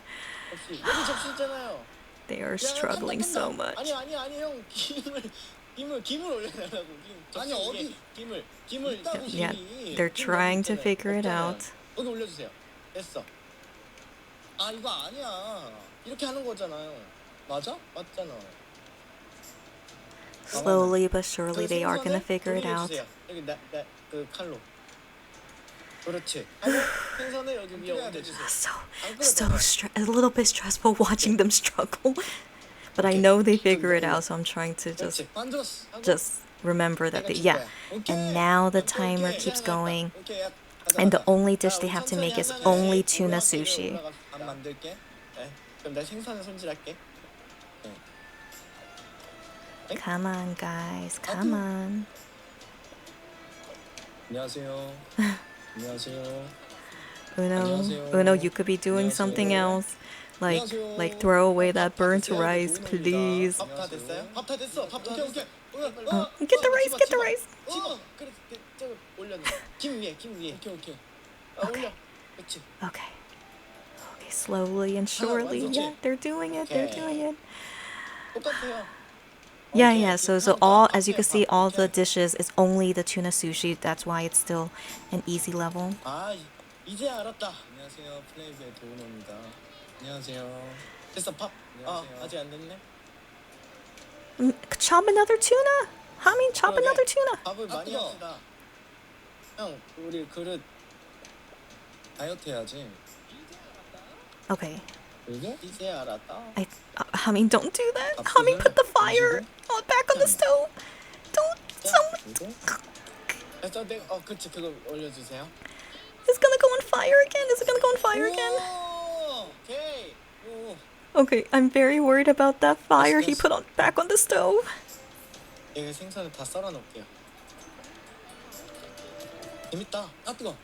S3: 접시 여기 접시 있잖아요.
S1: They are struggling so much.
S3: 아니 형 김을 올려달라고.
S2: 아니, 어디?
S3: 김을
S2: 있다고,
S1: Yeah,
S2: 김이.
S1: they're trying to figure it out.
S3: 여기 올려주세요. 됐어.
S2: 아 이거 아니야.
S3: 이렇게 하는 거잖아요.
S2: 맞아?
S3: 맞잖아.
S1: Slowly but surely they are gonna figure it out.
S3: 여기 그 칼로. 그렇지. 하고 생선을 여기 위에 올려주세요.
S1: A little bit stressful watching them struggle. But I know they figure it out, so I'm trying to
S3: 그렇지.
S2: 만들었어.
S1: just remember that yeah. And now the timer keeps going.
S2: 오케이.
S1: And the only dish they have to make is only tuna sushi.
S2: 안 만들게.
S3: 네. 그럼 나 생선을 손질할게.
S1: Come on, guys. Come on.
S2: 안녕하세요. 안녕하세요.
S1: Uno, you could be doing something else. Like throw away that burnt rice, please.
S3: 밥 다 됐어요? 밥 다 됐어. 밥 다 됐어.
S1: Get the rice, get the rice.
S3: 집어. 그래, 저거 올려. 김 위에.
S2: 오케이.
S3: 올려. 그렇지.
S1: Okay. Okay, slowly and surely. Yeah, they're doing it. They're doing it.
S3: 똑같아요.
S1: Yeah. So all, as you can see, all the dishes is only the tuna sushi. That's why it's still an easy level.
S3: 아, 이제 알았다.
S2: 안녕하세요. 플레이브의 도우노입니다. 안녕하세요.
S3: 됐어, 밥. 아,
S2: 안녕하세요.
S3: 아직 안 됐네.
S1: Chop another tuna. Hamin, chop
S3: 그러게.
S1: another tuna.
S3: 밥을 많이
S2: 뜨거워.
S3: 합시다. 형, 우리 그릇
S2: 다이어트 해야지.
S1: Okay.
S2: 그리고
S3: 이제 알았다.
S1: Hamin, don't do that.
S2: Absolutely.
S1: Hamin, put the fire back on the stove. Don't.
S2: 그리고
S3: 그래서 내가 그렇지 그거 올려주세요.
S1: It's gonna go on fire again. Is it gonna go on fire again?
S3: 오, 오케이. 오.
S1: Okay, I'm very worried about that fire he put on back on the stove.
S3: 이거 생선을 다 썰어 놓을게요. 재밌다.
S2: 아 뜨거.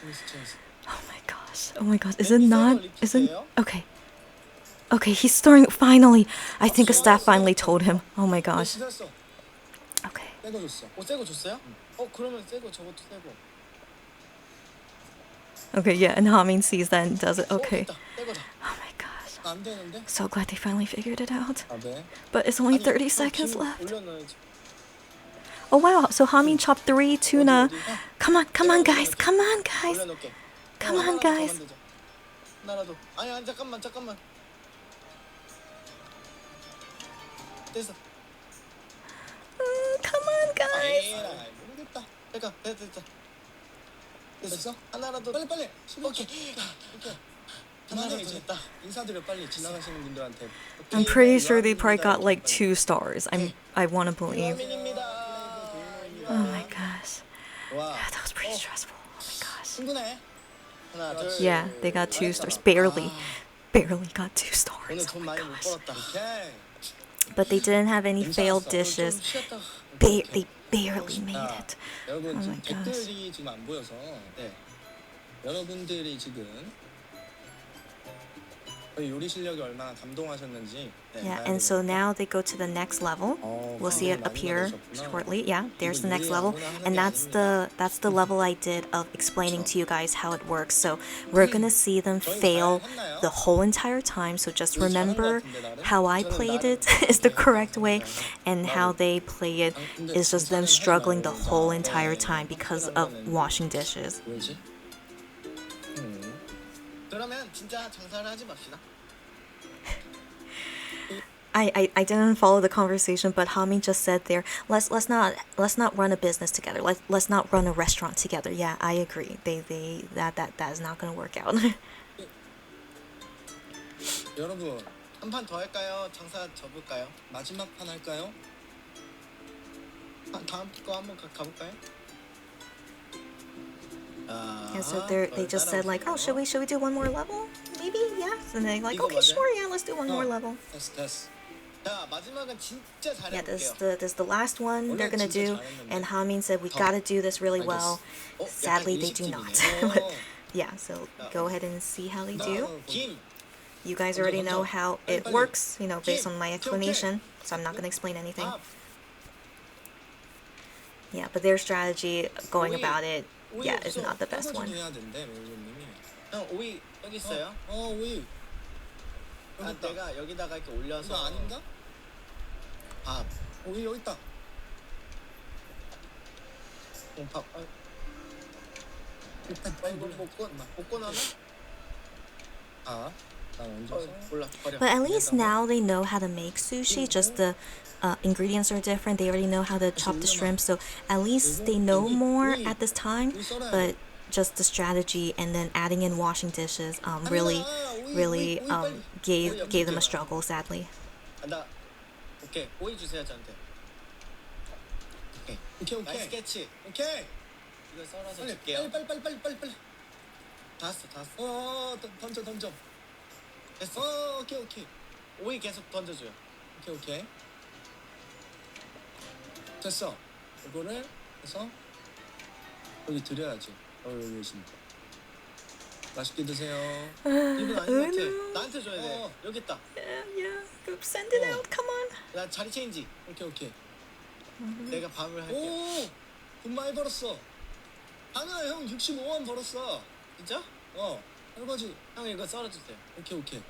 S2: 재밌어.
S1: Oh my gosh. Oh my gosh. Is it not? Isn't
S3: 리필이에요?
S1: okay? Okay, he's stirring. Finally, I think a staff finally told him. Oh my gosh.
S2: 씻었어.
S1: Okay.
S2: 떼거 줬어.
S3: 새거 줬어요? 그러면 새거 저것도 새거.
S1: Okay, yeah, and Hamin sees that and does it. Okay.
S3: 됐다. 새거다.
S1: Oh my gosh.
S2: 안 되는데?
S1: So glad they finally figured it out.
S2: 아 네.
S1: But it's only
S3: 아니,
S1: 30
S3: 김
S1: seconds left.
S3: 올려놔야지.
S1: Oh wow. So Hamin chopped 3 tuna. Come on, guys. Come on, guys.
S3: 올려놓을게.
S1: Come on,
S3: 하나라도 더
S1: guys.
S3: 만들자. 하나라도. 아니 잠깐만. 됐어.
S1: Come on, guys.
S2: 에이, 모르겠다.
S3: 됐다.
S2: 됐어?
S3: 하나라도.
S2: 빨리.
S3: 오케이.
S2: 그만해
S3: 하나라도
S2: 이제.
S3: 됐다.
S2: 인사드려 빨리 지나가시는 분들한테.
S1: I'm pretty sure they probably got like 2 stars. I want to believe.
S3: 유아민입니다.
S1: Oh my gosh.
S2: 와.
S1: That was pretty stressful. Oh my gosh.
S2: 충분해.
S3: 하나, 둘.
S1: Yeah, they got 2 stars.
S2: 잘했잖아.
S1: Barely.
S2: 아,
S1: Barely got 2
S3: 오늘
S1: stars. Oh
S3: 돈
S1: my
S3: 많이 못
S1: gosh.
S3: 벌었다.
S2: 오케이.
S1: But they didn't have any failed
S2: 괜찮았어.
S1: dishes.
S3: 좀 쉬었다.
S1: They barely made
S2: 자,
S1: it.
S2: 여러분
S1: Oh
S2: 지금
S1: my gosh.
S2: 댓글이 지금 안 보여서
S3: 네.
S2: 여러분들이 지금 저희 요리 실력이 얼마나 감동하셨는지 네,
S1: Yeah,
S2: 봐야
S1: and so
S2: 되거든요.
S1: now they go to the next level. We'll see it
S2: 많이
S1: appear
S2: 받으셨구나.
S1: shortly. Yeah, there's the next
S2: 이거
S1: level,
S2: 요리 아무나 하는
S1: and
S2: 게
S1: that's the level I did of explaining to you guys how it works. So we're gonna see them fail the whole entire time. So just remember how I played it is the correct way, and how they play it is just them struggling the whole entire time because of washing dishes.
S2: 왜지?
S3: 그러면 진짜 장사를 하지 맙시다.
S1: I didn't follow the conversation, but Hami just said there, let's not run a business together. Let's not run a restaurant together. Yeah, I agree. That is not gonna work out.
S2: 여러분
S3: 한 판 더 할까요? 장사 접을까요?
S2: 마지막 판 할까요?
S3: 다음 거 한번 가볼까요?
S1: Yeah, so they just said like, oh, should we do one more level? Maybe, yeah. And they're like, okay, sure, yeah, let's do one more level.
S2: 됐어.
S3: 자 마지막은 진짜
S1: Yeah, this
S3: 잘해볼게요.
S1: is the last one they're gonna do, and Hamin said we gotta do this really well. Sadly, they do not. But yeah, so go ahead and see how they do.
S3: 김.
S1: You guys already know how it works, you know, based on my explanation, so I'm not gonna explain anything.
S3: 밥.
S1: Yeah, but their strategy going about it,
S3: 오이
S1: yeah, is
S3: 없어.
S1: not the best one.
S2: 해야 된대 매니저님이.
S3: 형 오이 여기 있어요?
S2: 오이.
S3: 아,
S2: 여기 있다.
S3: 내가 여기다가 이렇게 올려서
S2: 이거 아닌가?
S3: 밥.
S2: 오이 여기 있다.
S3: 밥.
S2: 일단
S3: 먹고 나나?
S2: 아, 난 얹어서.
S3: 몰라 버려.
S1: But at least now they know how to make sushi, just the ingredients are different. They already know how to chop the shrimp, so at least they know more at this time. But just the strategy and then adding in washing dishes really gave them a struggle, sadly.
S3: 아, 나 오케이 오이 주세요 저한테.
S2: 오케이.
S3: 나이스 캐치.
S2: 오케이.
S3: 이거 썰어서
S2: 빨리
S3: 줄게요.
S2: 빨리.
S3: 다 했어 다 했어.
S2: 던져.
S3: 됐어.
S2: 오케이.
S3: 오이 계속 던져줘요.
S2: 오케이. 됐어. 이거를 해서 여기 드려야지. 여기 계십니다. 맛있게 드세요.
S3: 이분 아닌 것 같아. 나한테 줘야 돼. 여기 있다.
S1: Yeah, go send it out. Come on.
S3: 나 자리 체인지.
S2: 오케이.
S3: 내가 밥을 할게.
S2: 오, 돈 많이 벌었어. 하나 형 65만 벌었어.
S3: 진짜?
S2: 설거지.
S3: 형 이거 썰어주세요.
S2: 오케이.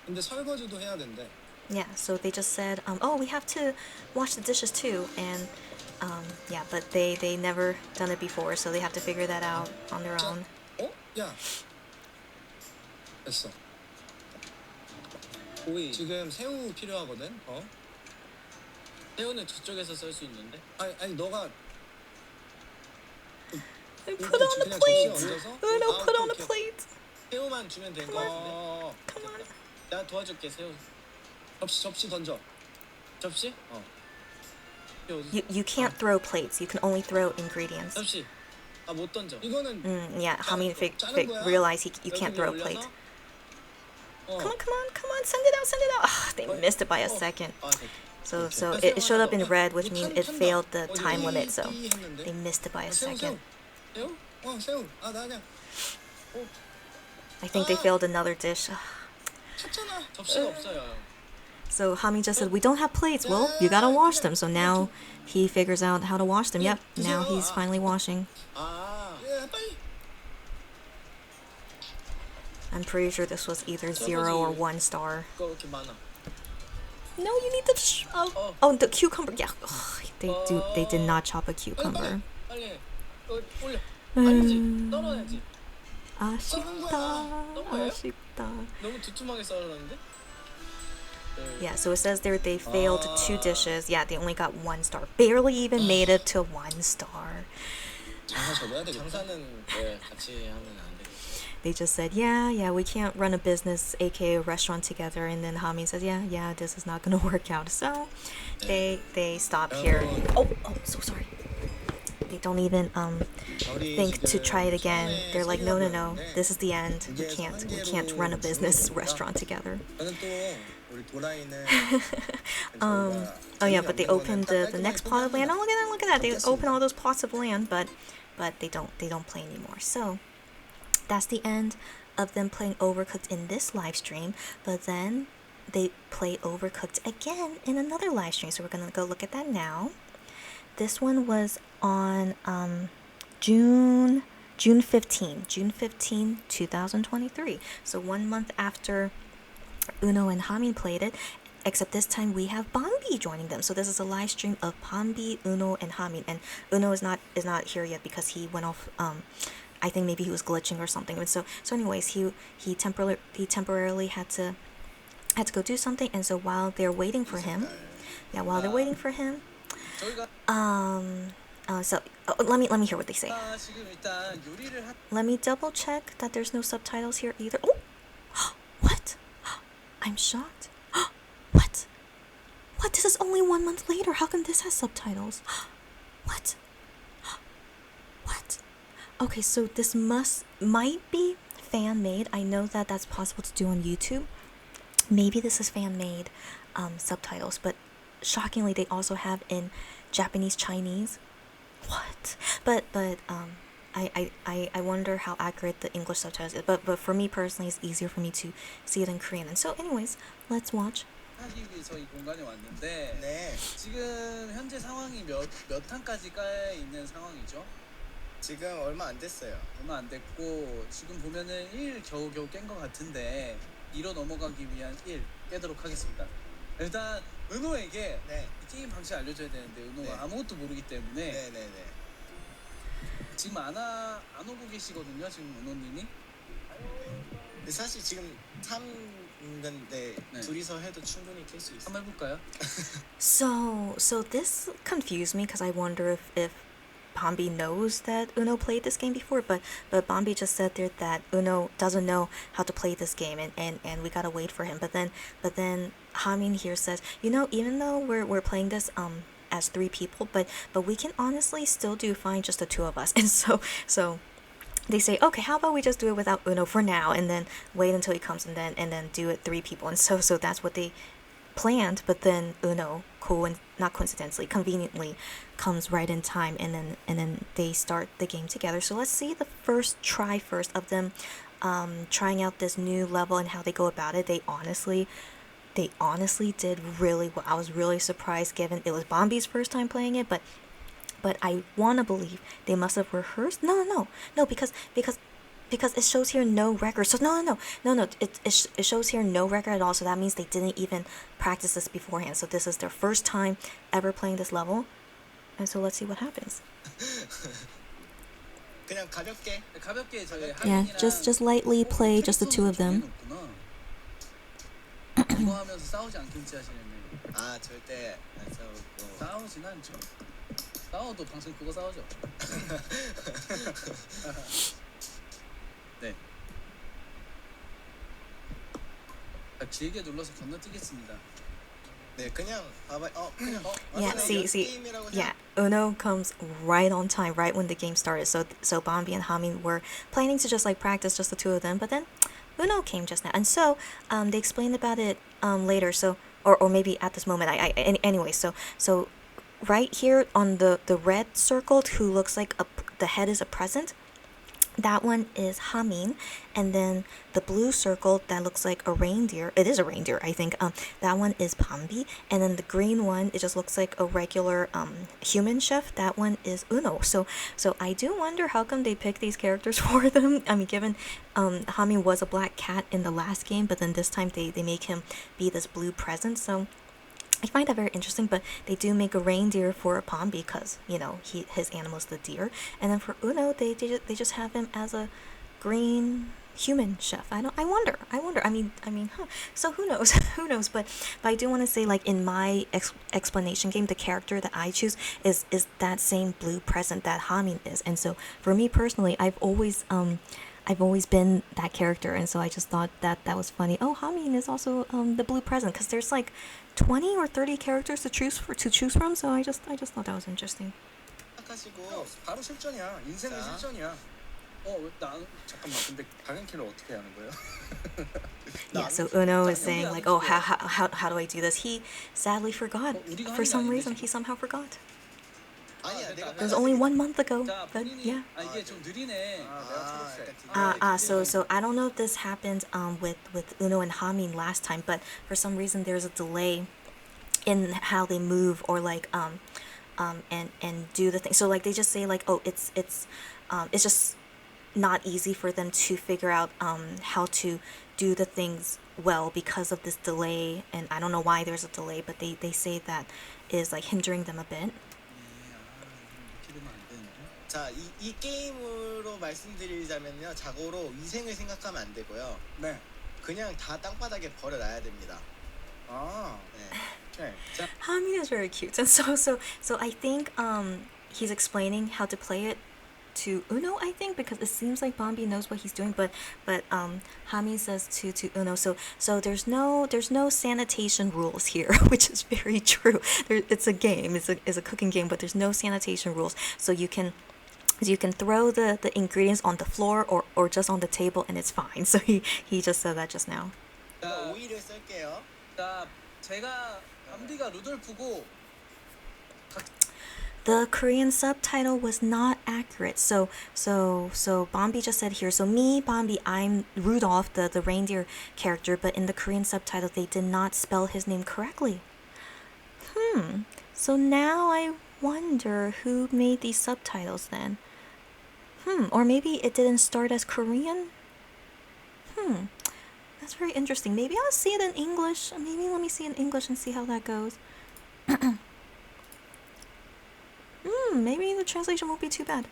S2: 근데 설거지도 해야 된대.
S1: Yeah, so they just said, oh, we have to wash the dishes too, and yeah, but they never done it before, so they have to figure that out on their own.
S2: 야. 됐어.
S3: 오이.
S2: 지금 새우 필요하거든.
S3: 새우는 저쪽에서 썰 수 있는데.
S2: 아니 너가
S1: Put on the plate. Oh no, put on the plate.
S3: 새우만 주면 될 것 같은데.
S1: Come on.
S3: 내가 도와줄게 새우.
S2: 접시 던져.
S3: 접시? 새우 어디?
S1: You can't throw plates. You can only throw ingredients.
S3: 접시. 아 못 던져.
S2: 이거는
S1: Yeah, Hamin realized you can't throw a plate.
S2: 어.
S1: Come on, send it out. Ah, they missed it by a second.
S3: 아, 됐다.
S1: So it showed up in red, which means it failed the time limit. So they missed it by a second.
S2: 새우? 새우. 나 그냥
S1: I think they failed another dish.
S2: 쳤잖아.
S3: 접시가 없어요.
S1: So Hami just said, we don't have plates. Well, you gotta wash them. So now he figures out how to wash them. Yep, now he's finally washing.
S3: 아.
S2: 빨리.
S1: I'm pretty sure this was either 0 or 1 star.
S3: 그거 이렇게 많아.
S1: No, you need the oh, the cucumber. Yeah, ugh, they did not chop a cucumber.
S3: 빨리 해. 올려. 아니지. 떨어야지.
S1: 아쉽다.
S3: 너무 두툼하게 썰었는데?
S1: Yeah, so it says there they failed 2 dishes. Yeah, they only got 1 star. Barely even made it to 1 star.
S2: 장사 접어야 되겠다.
S3: 장사는 같이 하면 안 돼.
S1: They just said, yeah, we can't run a business, aka a restaurant together. And then Hami says, yeah, this is not gonna work out. So they stop here. Oh, so sorry. they don't even
S2: 별이
S1: think to try it
S2: 지금
S1: again.
S2: 처음에
S1: They're like, no, no,
S2: 사귀라고
S1: no,
S2: 했는데
S1: this is the end. We
S2: 이게
S1: can't run a
S2: 한계로
S1: business
S2: 주는 거니까
S1: restaurant together.
S2: 저는 또 우리 도라이는
S1: Oh yeah, but they opened the next plot of land. Oh, look at that! They open all those plots of land, but they don't play anymore. So that's the end of them playing Overcooked in this live stream. But then they play Overcooked again in another live stream. So we're gonna go look at that now. This one was on June 15, 2023. So 1 month after Uno and Hamin played it, except this time we have Bambi joining them. So this is a live stream of Bambi, Uno, and Hamin. And Uno is not here yet because he went off. I think maybe he was glitching or something. And so anyways, he temporarily had to go do something. And so while they're waiting for him, let me hear what they say.
S3: 지금 일단 요리를
S1: Let me double check that there's no subtitles here either. Oh, what? I'm shocked. What? What? This is only 1 month later. How come this has subtitles? What? What? Okay, so this might be fan made. I know that that's possible to do on YouTube. Maybe this is fan made subtitles, but shockingly, they also have in Japanese, Chinese. What? But I wonder how accurate the English subtitles is. But for me personally, it's easier for me to see it in Korean. And so, anyways, let's watch.
S3: 하기 위해서 이 공간에 왔는데
S2: 네.
S3: 지금 현재 상황이 몇 탄까지 깔 있는 상황이죠?
S2: 지금 얼마 안 됐어요.
S3: 얼마 안 됐고 지금 보면은 1 겨우 깬 것 같은데 2로 넘어가기 위한 1 깨도록 하겠습니다. 일단 은호에게
S2: 네.
S3: 이 게임 방식 알려줘야 되는데 은호가
S2: 네.
S3: 아무것도 모르기 때문에
S2: 네네네.
S3: 지금 안 오고 계시거든요. 지금 은호님이
S2: 근데 사실 지금 3인데
S3: 네.
S2: 둘이서 해도 충분히 깰 수 있어요.
S3: 한번 해볼까요?
S1: So this confused me because I wonder if Bambi knows that Uno played this game before, but Bambi just said there that Uno doesn't know how to play this game, and we gotta wait for him. But then Hamin here says, even though we're playing this as 3 people, but we can honestly still do fine just the 2 of us. And so they say, okay, how about we just do it without Uno for now, and then wait until he comes, and then do it 3 people. And so that's what they planned. But then Uno, not coincidentally, conveniently comes right in time, and then they start the game together. So let's see the first try of them trying out this new level and how they go about it. They honestly did really well. I was really surprised given it was Bambi's first time playing it, but I want to believe they must have rehearsed. No, because it shows here no record. So no, it shows here no record at all. So that means they didn't even practice this beforehand. So this is their first time ever playing this level. And so let's see what happens.
S2: 그냥 가볍게.
S3: 가볍게 저희
S1: Yeah, just lightly play just the 2 of them.
S3: 이거 하면서 싸우지 않겠지 하시는데
S2: 아 절대 안 싸우고.
S3: 싸우진 않죠. 싸워도 방송 그거 싸우죠. 네. 길게 눌러서 건너뛰겠습니다.
S2: 네 그냥 봐봐요. 그냥
S1: Yeah, see, yeah, Uno comes right on time, right when the game started. So Bambi and Hamin were planning to just like practice just the 2 of them, but then Uno came just now, and so they explained about it later. So or maybe at this moment. Anyway. So right here on the red circled, who looks like the head is a present. That one is Hamin, and then the blue circle that looks like a reindeer. It is a reindeer, I think. That one is Bambi, and then the green one, it just looks like a regular human chef. That one is Uno. So I do wonder how come they picked these characters for them. I mean, given Hamin was a black cat in the last game, but then this time they make him be this blue present. So I find that very interesting, but they do make a reindeer for Bambi because his animal's the deer, and then for Uno they just have him as a green human chef. I wonder. I mean, huh. So who knows? But I do want to say, like, in my explanation game, the character that I choose is that same blue present that Hamin is, and so for me personally, I've always been that character, and so I just thought that was funny. Oh, Hamin is also the blue present, because there's like 20 or 30 characters to choose from, so I just thought that was interesting.
S2: 생각하시고 바로 실전이야. 인생은
S3: 자.
S2: 실전이야.
S3: 나
S2: 잠깐만, 근데 가겐키를 어떻게 하는 거예요?
S1: Yeah, so Uno is saying like, oh, how do I do this? He sadly forgot.
S3: 우리가
S1: For
S3: 하는 게
S1: some
S3: 아닌데,
S1: reason,
S3: 지금.
S1: he somehow forgot.
S2: 아니야, 내가
S1: It was only 1 month ago,
S3: 자,
S1: but
S3: 본인이
S1: yeah.
S3: 이게 좀 느리네.
S2: 내가 초록색.
S1: So I don't know if this happened with Uno and Hamin last time, but for some reason there's a delay in how they move or like and do the thing. So like they just say like, oh, it's just not easy for them to figure out how to do the things well because of this delay, and I don't know why there's a delay, but they say that is like hindering them a bit.
S3: 이렇게 되면 안 되는데.
S2: 자, 이 게임으로 말씀드리자면요, 자고로 위생을 생각하면 안 되고요.
S3: 네.
S2: 그냥 다 땅바닥에 버려놔야 됩니다. 네. 오케이. 자,
S1: Hamin is very cute, and so I think he's explaining how to play it to Uno, I think, because it seems like Bombi knows what he's doing, but Hamin says to Uno, so there's no sanitation rules here, which is very true. It's a game, it's a cooking game, but there's no sanitation rules, so you can throw the ingredients on the floor or just on the table and it's fine. So he just said that just now.
S3: 자,
S2: 오일을 쓸게요.
S3: 자, 제가 밤비가 루돌프고
S1: The Korean subtitle was not accurate. So Bombi just said here, so me, Bombi, I'm Rudolph, the reindeer character, but in the Korean subtitle they did not spell his name correctly. So now I wonder who made these subtitles then. Or maybe it didn't start as Korean? That's very interesting. Maybe I'll see it in English. Maybe let me see it in English and see how that goes. Maybe the translation won't be too bad.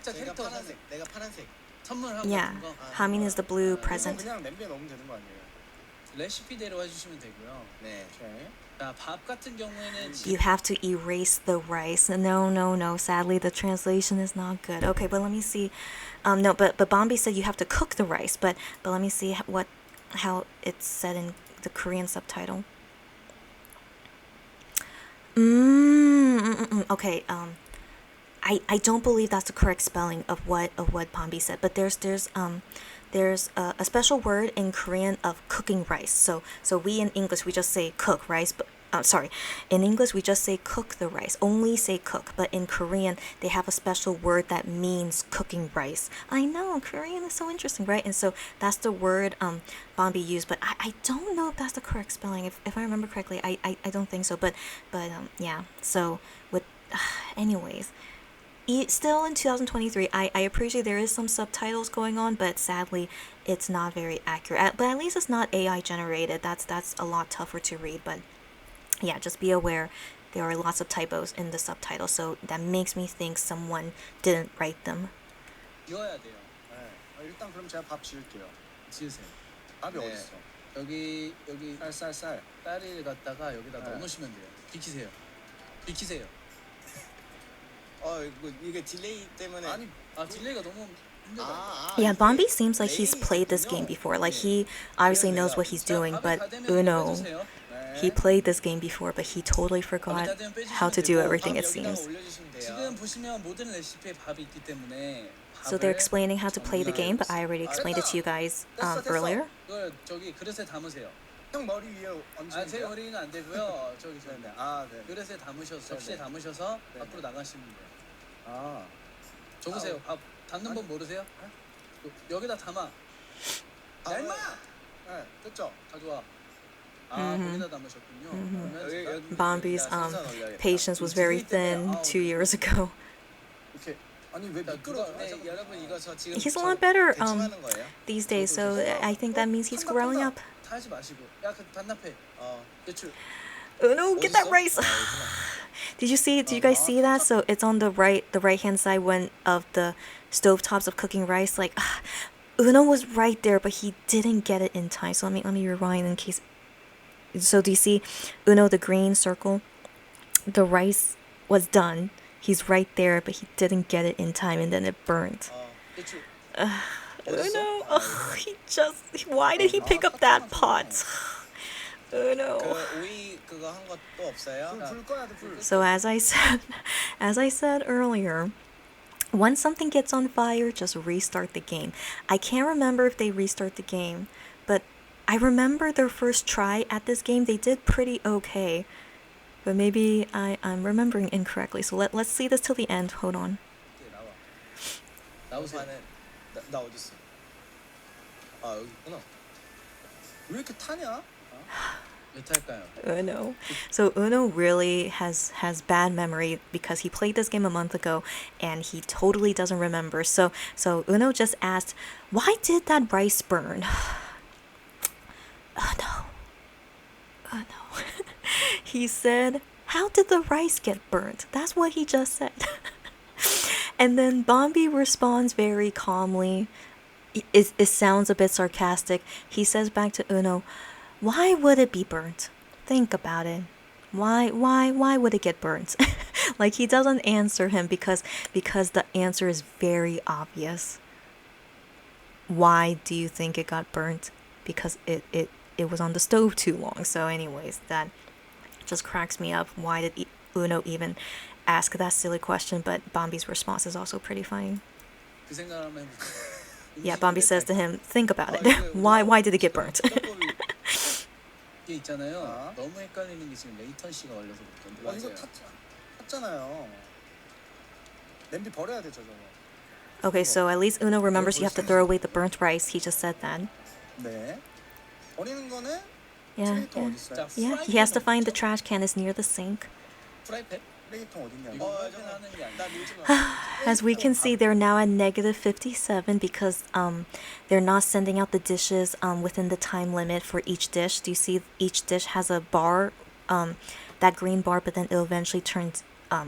S3: 자, 캐릭터
S2: 내가 파란색.
S3: 선물하고
S1: Yeah,
S3: 같은 거
S1: Hamin is the blue present.
S2: 그냥 냄비에 넣으면 되는 거 아니에요?
S3: 레시피대로 해주시면 되고요.
S2: 네. 오케이.
S3: 자, 밥 같은 경우에는
S1: You have to erase the rice. No. Sadly, the translation is not good. Okay, but let me see. No, but Bombi said you have to cook the rice. But let me see how it's said in the Korean subtitle. Okay. I don't believe that's the correct spelling of what Bombi said. But there's a special word in Korean of cooking rice. So we in English we just say cook rice, but in English we just say cook the rice, only say cook. But in Korean they have a special word that means cooking rice. I know, Korean is so interesting, right? And so that's the word Bombi used, but I don't know if that's the correct spelling. If I remember correctly, I don't think so. But yeah. So with anyways. Still in 2023, I appreciate there is some subtitles going on, but sadly, it's not very accurate. But at least it's not AI generated. That's a lot tougher to read. But yeah, just be aware there are lots of typos in the subtitles, so that makes me think someone didn't write them.
S3: 지어야 돼요.
S2: 네. 일단 그럼 제가 밥 지을게요.
S3: 지으세요.
S2: 밥이
S3: 네.
S2: 어딨어?
S3: 여기
S2: 쌀.
S3: 쌀을 갖다가 여기다
S2: 네.
S3: 넣어놓으시면 돼요. 비키세요.
S2: 이게 딜레이 때문에
S3: 아니, 딜레이가 너무 힘들다.
S1: Yeah, Bombi seems like he's played this game before. Like he obviously knows what he's doing, but Uno, he played this game before, but he totally forgot how to do everything, it seems.
S3: 지금 보시면 모든 레시피에 밥이 있기 때문에
S1: So they're explaining how to play the game, but I already explained it to you guys earlier.
S3: 그걸 저기 그릇에 담으세요.
S2: 형 머리 위에 얹으면
S3: 제
S2: 돼요?
S3: 머리는 안 되고요. 저기
S2: 네.
S3: 그릇에 담으셔서 접시에 담으셔서 밖으로 나가시면 돼요. 적으세요. 밥 담는 법 모르세요? 여기다 담아. 야 임마!
S2: 네, 됐죠?
S3: 가져와. 거기다 담으셨군요. 그러면 제가
S1: Bombi's patience was very thin 2 years ago.
S2: 이렇게 아니 왜 미끄러워? 여러분 이거 저 지금
S1: He's a lot better
S2: 대충하는 거예요?
S1: these days, so I think that means he's growing up.
S3: 타지 마시고. 야, 그 반납해. 대출.
S1: Uno, get that rice. Did you guys see that? So it's on the right hand side of the stovetops of cooking rice. Like Uno was right there, but he didn't get it in time. So let me rewind in case. So do you see Uno, the green circle? The rice was done. He's right there, but he didn't get it in time, and then it burnt.
S3: 대출.
S1: Uno, why did he pick up that pot? Oh no.
S2: 그 오이 그거 한 거 또 없어요?
S3: 불 꺼야 돼, 불.
S1: So as I said earlier, when something gets on fire, just restart the game. I can't remember if they restart the game, but I remember their first try at this game. They did pretty okay, but maybe I'm remembering incorrectly. So let's see this till the end. Hold on.
S3: 나와. 나오세요.
S2: 나 어디 있어? 아 여기 있구나. 왜 이렇게 타냐?
S3: 몇 할까요?
S1: Uno. So Uno really has bad memory because he played this game a month ago and he totally doesn't remember. So Uno just asked, "Why did that rice burn?" Oh no. Oh no. He said, "How did the rice get burnt?" That's what he just said. And then Bombi responds very calmly. It sounds a bit sarcastic. He says back to Uno, "Why would it be burnt? Think about it. Why would it get burnt?" Like he doesn't answer him because the answer is very obvious. Why do you think it got burnt? Because it was on the stove too long. So anyways, that just cracks me up. Why did Uno even ask that silly question? But Bombi's response is also pretty funny.
S3: 그 생각하면
S1: Yeah, Bombi says to him, "Think about it. Why did it get burnt?"
S3: 이게 있잖아요.
S2: 아.
S3: 너무 헷갈리는 게 지금 레이턴시가 걸려서 그렇던데.
S2: 이거 탔잖아요. 냄비 버려야 되죠 저거.
S1: Okay, so at least Uno remembers you have to throw away the burnt rice. He just said that.
S2: 네. 버리는 거는
S1: Yeah,
S2: 쓰레기통
S1: yeah.
S2: 어디 있어요?
S3: 자,
S1: Yeah, he has to find the trash can is near the sink.
S2: 프라이팬? 쓰레기통 어딨냐고.
S3: 이거 확인하는 게 아니야.
S2: 나 밀지 마.
S1: As we can see, they're now at negative 57 because they're not sending out the dishes within the time limit for each dish. Do you see each dish has a bar, that green bar, but then it eventually turns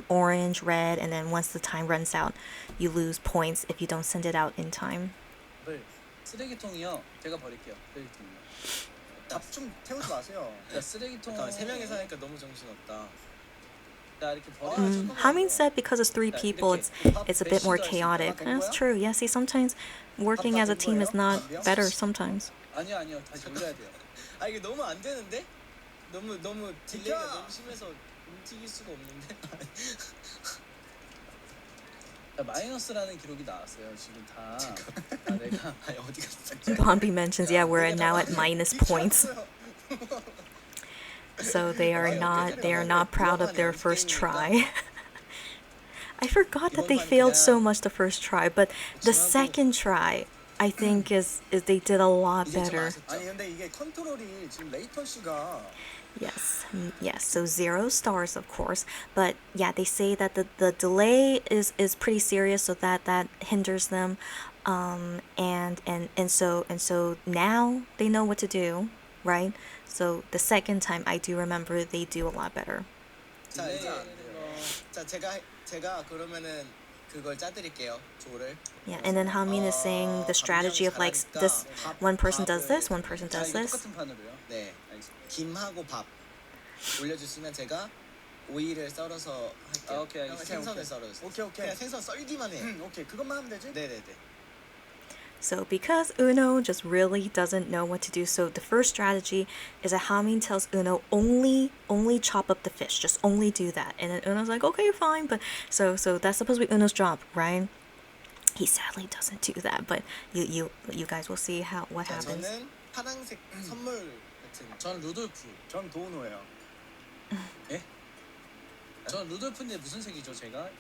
S1: orange, red, and then once the time runs out, you lose points if you don't send it out in time.
S3: 쓰레기통이요. 제가 버릴게요. 쓰레기통이요.
S2: 밥좀 태우지 마세요.
S3: 자, 쓰레기통.
S2: 잠깐만 세 명이서 하니까 너무 정신없다.
S3: 자, 이렇게 버려.
S1: Hamin said because it's 3 people, it's a bit more chaotic. That's true. Yeah, see, sometimes working as a team is not better sometimes.
S3: 아니요, 아니요. 다시 올려야 돼요.
S2: 아 이게 너무 안 되는데? 너무 딜레이가 너무 심해서 움직일 수가 없는데.
S3: 자, 마이너스라는 기록이 나왔어요. 지금 다. 내가
S2: 아니 어디 갔어?
S1: Bombi mentions, yeah, we're now at minus points. So they are not proud of their first try. I forgot that they failed so much the first try, but the second try I think is they did a lot better.
S2: 아니 근데 이게 컨트롤이 지금 레이턴시가
S1: Yes. So 0 stars, of course, but yeah, they say that the delay is pretty serious, so that hinders them, and so now they know what to do, right? So the second time, I do remember they do a lot better.
S2: 자 제가 그러면은 그걸 짜드릴게요 조를.
S1: Yeah, and then Hamin is saying the strategy of like this: one person does this, one person
S3: 자,
S1: does
S3: 이거
S1: this.
S3: 똑같은 판으로요.
S2: 네.
S3: 알겠습니다.
S2: 김하고 밥 올려주시면 제가 오이를 썰어서 할게요.
S3: 아, 오케이, 알겠습니다.
S2: 생선을 썰어주세요.
S3: 오케이.
S2: 그냥 생선 썰기만 해.
S3: 오케이. 그것만 하면 되지?
S2: 네네네.
S1: So because Uno just really doesn't know what to do, so the first strategy is that Hamin tells Uno only chop up the fish, just only do that, and then Uno's like, okay, fine, but so that's supposed to be Uno's job, right? He sadly doesn't do that, but you guys will see what
S2: 자,
S1: happens.
S2: 저는 파란색 선물 같은.
S3: 전 루돌프.
S2: 전 도우노예요.
S3: 예? 전 루돌프인데 무슨 색이죠, 제가?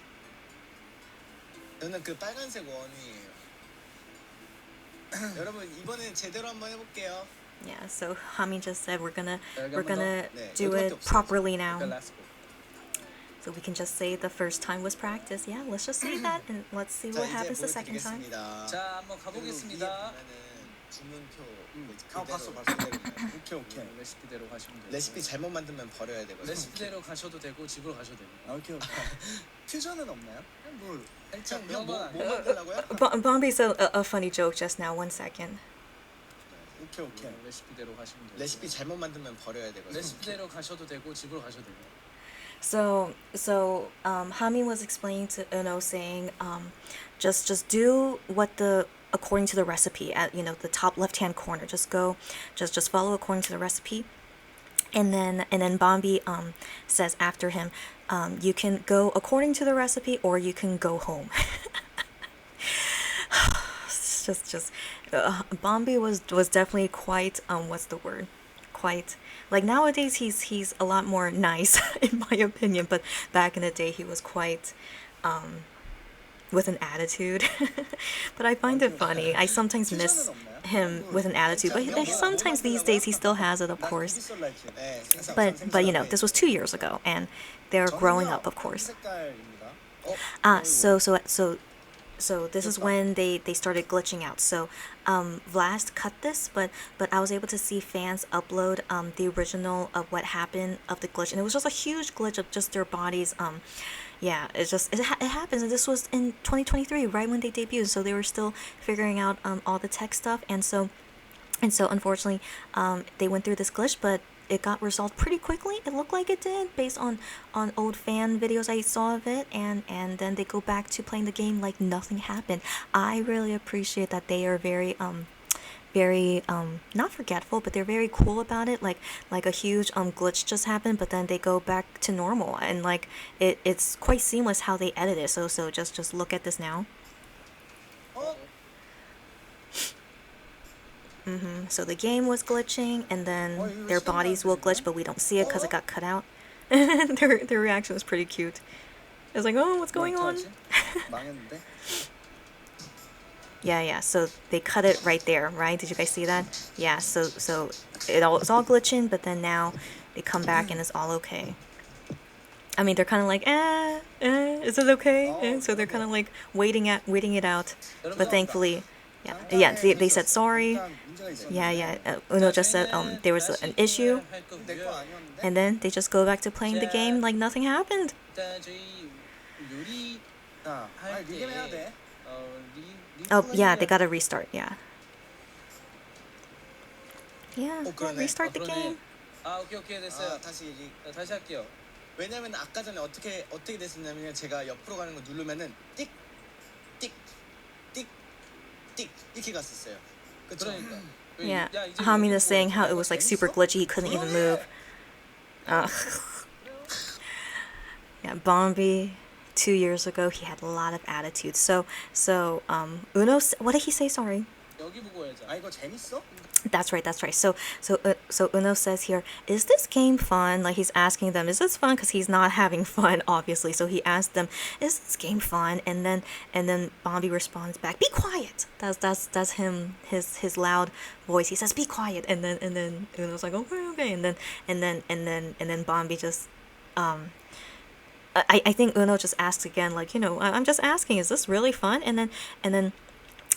S2: 저는 그 빨간색 원이에요. 여러분 이번엔 제대로 한번 해볼게요.
S1: Yeah, so Hamin just said we're gonna
S2: 네,
S1: do
S2: 여기밖에
S1: it
S2: 없어요.
S1: properly
S3: 그러니까
S1: now.
S3: 라스코.
S1: So we can just say the first time was practice. Yeah, let's just say that and let's see
S2: 자
S1: what
S2: 이제
S1: happens the second time.
S2: 보여드리겠습니다.
S3: 자, 한번
S2: 그리고 위에
S3: 가보겠습니다.
S2: 보면은 주문표 그대로
S3: 봤어.
S2: 오케이.
S3: 레시피대로 가시면 돼요.
S2: 레시피 잘못 만들면 버려야 되거든요.
S3: 레시피대로 가셔도 되고 집으로 가셔도 됩니다.
S2: 오케이. 퓨전은 없나요? 뭐
S3: 살짝
S2: 형 뭐
S3: 그런 건
S2: 만들라고요?
S1: Bombi said a funny joke just now. 1 second.
S2: 오케이.
S3: 레시피대로 가시면 돼요.
S2: 레시피 잘못 만들면 버려야 되거든요.
S3: 레시피대로 가셔도 되고 집으로 가셔도 돼요.
S1: So Hamin was explaining to Uno, saying, just do what according to the recipe at the top left hand corner. Just follow according to the recipe. And then Bombi says after him, you can go according to the recipe or you can go home. It's just Bombi was definitely quite what's the word? Quite like nowadays he's a lot more nice in my opinion, but back in the day he was quite with an attitude. But I find it funny. I sometimes miss him with an attitude, but sometimes these days he still has it, of course. But you know, this was 2 years ago, and they're growing up, of course. So this is when they started glitching out. So Vlast cut this, but I was able to see fans upload the original of what happened of the glitch, and it was just a huge glitch of just their bodies. Yeah, it happens, and this was in 2023, right when they debuted. So they were still figuring out all the tech stuff, and so unfortunately they went through this glitch, but it got resolved pretty quickly. It looked like it did based on old fan videos I saw of it, and then they go back to playing the game like nothing happened. I really appreciate that they are very not forgetful, but they're very cool about it. Like a huge glitch just happened, but then they go back to normal, and like it's quite seamless how they edit it. So just look at this now. So the game was glitching, and then their bodies will glitch, but we don't see it because it got cut out. their reaction was pretty cute. It was like, oh, what's going on? Yeah. So they cut it right there, right? Did you guys see that? Yeah. So it's all glitching, but then now they come back and it's all okay. I mean, they're kind of like, is it okay? So they're kind of like waiting it out, but thankfully. Yeah, they said sorry. Yeah. Uno just said there was an issue, and then they just go back to playing the game like nothing happened. Oh yeah, they gotta restart. Yeah, restart the game.
S3: 오케이 됐어요. 다시 할게요.
S2: 왜냐면 아까 전에 어떻게 됐었냐면 제가 옆으로 가는 거 누르면은 띡 이렇게 갔었어요.
S3: 그러니까.
S1: Yeah, Hamin is saying how it was like super glitchy, he couldn't even move. Yeah, Bombi, 2 years ago, he had a lot of attitude. So Uno, what did he say? Sorry.
S3: 여기 보고 해야죠.
S2: 아 이거 재밌어?
S1: That's right. So Uno says here, is this game fun? Like he's asking them, is this fun? Because he's not having fun, obviously. So he asked them, is this game fun? And then Bombi responds back, be quiet. That's him, his loud voice. He says, be quiet. And then Uno's like, okay. And then Bombi just I think Uno just asks again, like, I'm just asking, is this really fun? And then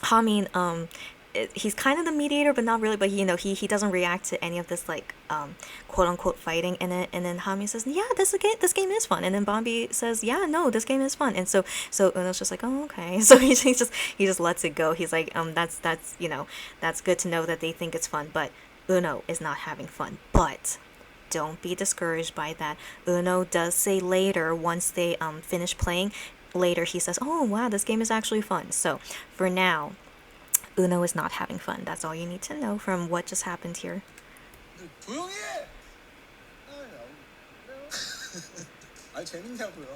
S1: Hamin, he's kind of the mediator, but not really. But he doesn't react to any of this like quote unquote fighting. And then Hamin says, yeah, this game is fun. And then Bombi says, yeah, no, this game is fun. And so Uno's just like, oh, okay. So he just lets it go. He's like, that's that's good to know that they think it's fun, but Uno is not having fun. But don't be discouraged by that. Uno does say later, once they finish playing, later he says, oh wow, this game is actually fun. So for now, Uno is not having fun. That's all you need to know from what just happened here.
S2: 조용히 해! 아 재밌냐고요.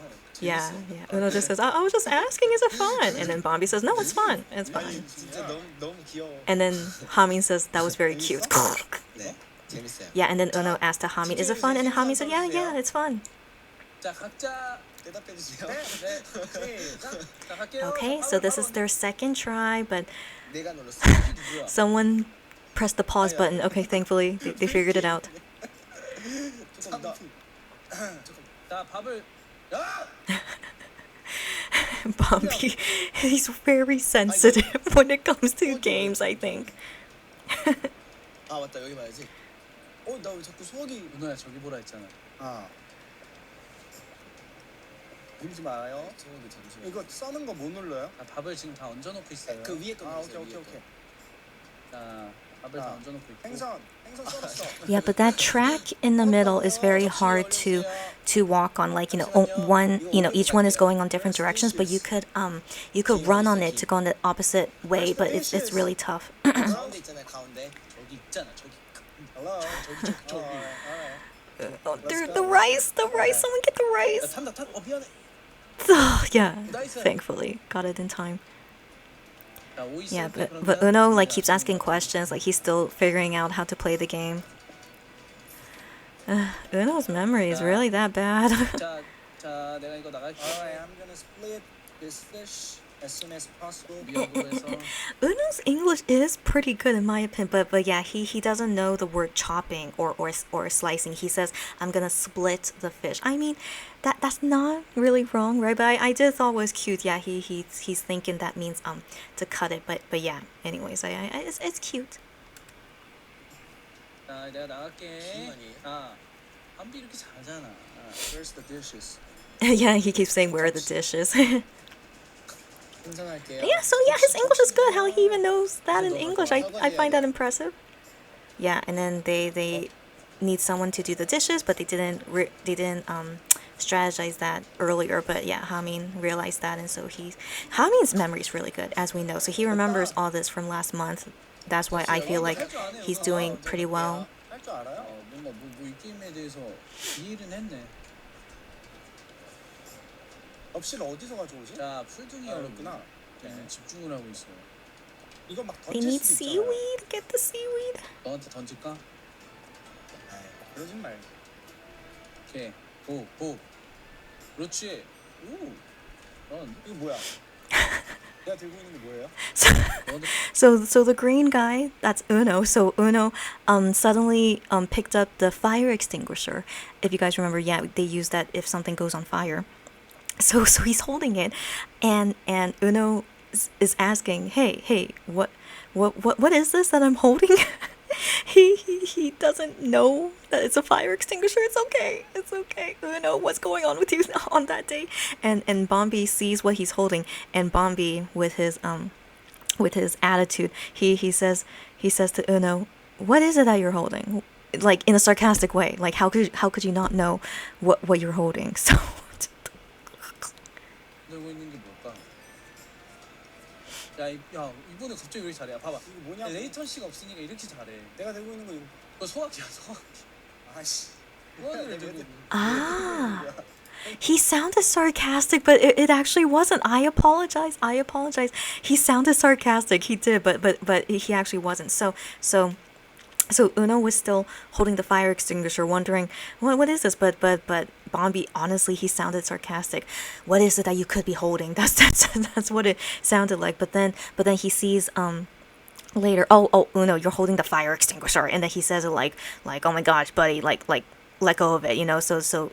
S1: Yeah. Uno just says, I was just asking, is it fun? And then Bombi says, no, it's fun. It's fun.
S2: 진짜 너무 귀여워.
S1: And then Hamin says, that was very cute.
S2: 네, 재밌어요.
S1: Yeah, and then Uno asked Hamin, is it fun? And then Hamin said, yeah, it's fun.
S3: 자, 각자
S2: 대답해 주세요.
S3: 자, 갈게요.
S1: Okay, so this is their second try, but
S2: 내가 눌렀어.
S1: someone pressed the pause button. Okay, thankfully they figured it out.
S2: 잠깐만.
S3: 자, 밥을
S1: Bombi, he's very sensitive when it comes to games, I think.
S2: 아 맞다 여기 봐야지. 나 왜 자꾸 소화기?
S3: 누나야 저기 보라 했잖아.
S2: 아. 밀지 마요. 소화기 잠시만. 이거 써는 거 못 눌러요?
S3: 아, 밥을 지금 다 얹어놓고 있어요.
S2: 그 위에 거. 아 오케이.
S3: 자, 밥을 다 얹어놓고 있고.
S2: 생선 썰었어.
S1: Yeah, but that track in the middle is very hard to walk on. Like one, each one is going on different directions, but you could run on it to go in the opposite way, but it's really tough.
S2: 가운데 있잖아요 가운데.
S3: 저기 있잖아 저기.
S2: Hello. 저기.
S1: Oh,
S2: Let's
S1: the
S2: go.
S1: rice, the rice. Someone get the
S3: 야,
S1: rice.
S3: 탄다. 미안해.
S1: Yeah,
S3: Nice.
S1: thankfully got it in time.
S3: 자, 오
S1: Yeah,
S3: 있을게,
S1: but
S3: 그러면.
S1: Uno like keeps asking questions, like he's still figuring out how to play the game. Uno's memory is really that bad.
S3: 자, 내가 이거 나갈게.
S2: Alright, I'm gonna split this fish as soon as possible.
S3: 미역으로 해서.
S1: Uno's English is pretty good in my opinion, but yeah, he doesn't know the word chopping or slicing. He says I'm gonna split the fish. I mean, that's not really wrong, right? But I just thought it was cute. Yeah, he's thinking that means to cut it, but yeah. Anyways, it's cute.
S3: 자, 내가 나갈게.
S2: 시간이에요?
S3: 자, 한비 이렇게 잘하잖아.
S2: Where's the dishes?
S1: Yeah, he keeps saying where are the dishes.
S2: 생선할게요.
S1: Yeah, so yeah, his English is good. How he even knows that in English, I find that impressive. Yeah, and then they need someone to do the dishes, but they didn't strategize that earlier. But yeah, Hamin realized that, and so Hamin's memory is really good, as we know. So he remembers all this from last month. That's why I feel like he's doing pretty well.
S2: 할줄 알아요?
S3: 뭔가 이 게임에 대해서 이해는 했네.
S2: 접시를 어디서 가져오지?
S3: 자, 풀둥이 여러분.
S2: 어렵구나.
S3: 얘는 집중을 하고 있어.
S2: 이거 막
S1: They
S2: 던질
S1: need
S2: 수도 있잖아요.
S1: seaweed. Get the seaweed.
S3: 너한테 던질까?
S2: 아이, 그러진 말고.
S3: 오케이. 보. 그렇지. 오. 잘하는데?
S2: 이거 뭐야? 내가 들고 있는 게 뭐예요?
S3: 너한테
S1: So the green guy, that's Uno. So Uno suddenly picked up the fire extinguisher. If you guys remember, yeah, they use that if something goes on fire. So he's holding it, and Uno is asking, hey, what is this that I'm holding? he doesn't know that it's a fire extinguisher. It's okay. Uno, what's going on with you on that day? And Bombi sees what he's holding, and Bombi with his attitude, he says to Uno, what is it that you're holding? Like in a sarcastic way. Like how could you not know what you're holding? So
S3: 들고 있는 게 뭘까? 야, 이번에 갑자기 왜 이렇게 잘해? 봐봐.
S2: 이거 뭐냐고.
S3: 레이턴 씨가 없으니까 이렇게 잘해.
S2: 내가 들고 있는 거 이거.
S3: 그거 소화기야.
S2: 아씨.
S3: 소화기를 들고 있는 거야.
S1: ah. He sounded sarcastic, but it actually wasn't. I apologize. He sounded sarcastic. He did, but he actually wasn't. So Uno was still holding the fire extinguisher, wondering what is this? But Bombi, honestly, he sounded sarcastic. What is it that you could be holding? That's what it sounded like. But then he sees later, oh Uno, you're holding the fire extinguisher, and then he says it like oh my gosh, buddy, like let go of it, you know. So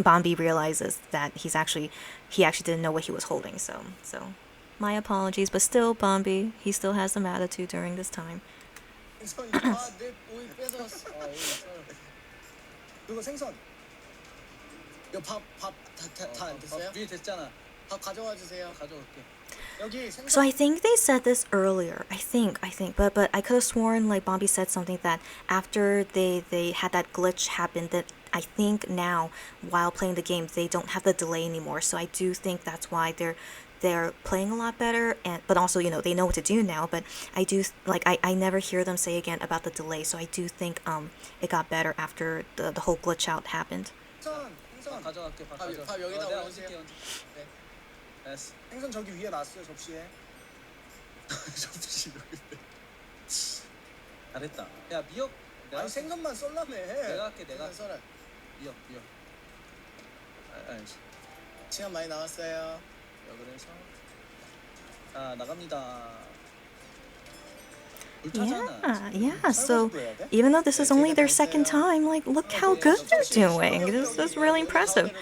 S1: Bombi realizes that he actually didn't know what he was holding. So my apologies, but still Bombi, he still has some attitude during this time.
S2: 생선 이거. 내 오이 뺏어왔어. 그리고 생선. 이거 밥 다 안 됐어요?
S3: 위에 됐잖아.
S2: 밥 가져와 주세요.
S3: 가져올게.
S2: 여기 생선.
S1: So I think they said this earlier. I think, but I could have sworn like Bombi said something that after they had that glitch happen, that I think now while playing the game they don't have the delay anymore. So I do think that's why they're playing a lot better, but also, you know, they know what to do now. But I do like I never hear them say again about the delay. So I do think it got better after the whole glitch out happened.
S2: 생선.
S3: 가져갈게. 밥
S2: 밥
S3: 가져갈게.
S2: 여기다
S3: 내가
S2: 올려주세요.
S3: 얹을게.
S2: 네.
S3: 됐어.
S2: 생선 저기 위에 놨어요, 접시에.
S3: 접시 여기 있네. 잘했다. 야, 미역.
S2: 아니 생선만 썰라며.
S3: 내가 할게.
S2: 생선 썰어.
S3: 미역. 알지.
S2: 시간 많이 나왔어요.
S3: 그래서 자, 나갑니다. 불타잖아.
S1: Yeah. So even though this is only their second time, like look how good they're doing. This is really impressive.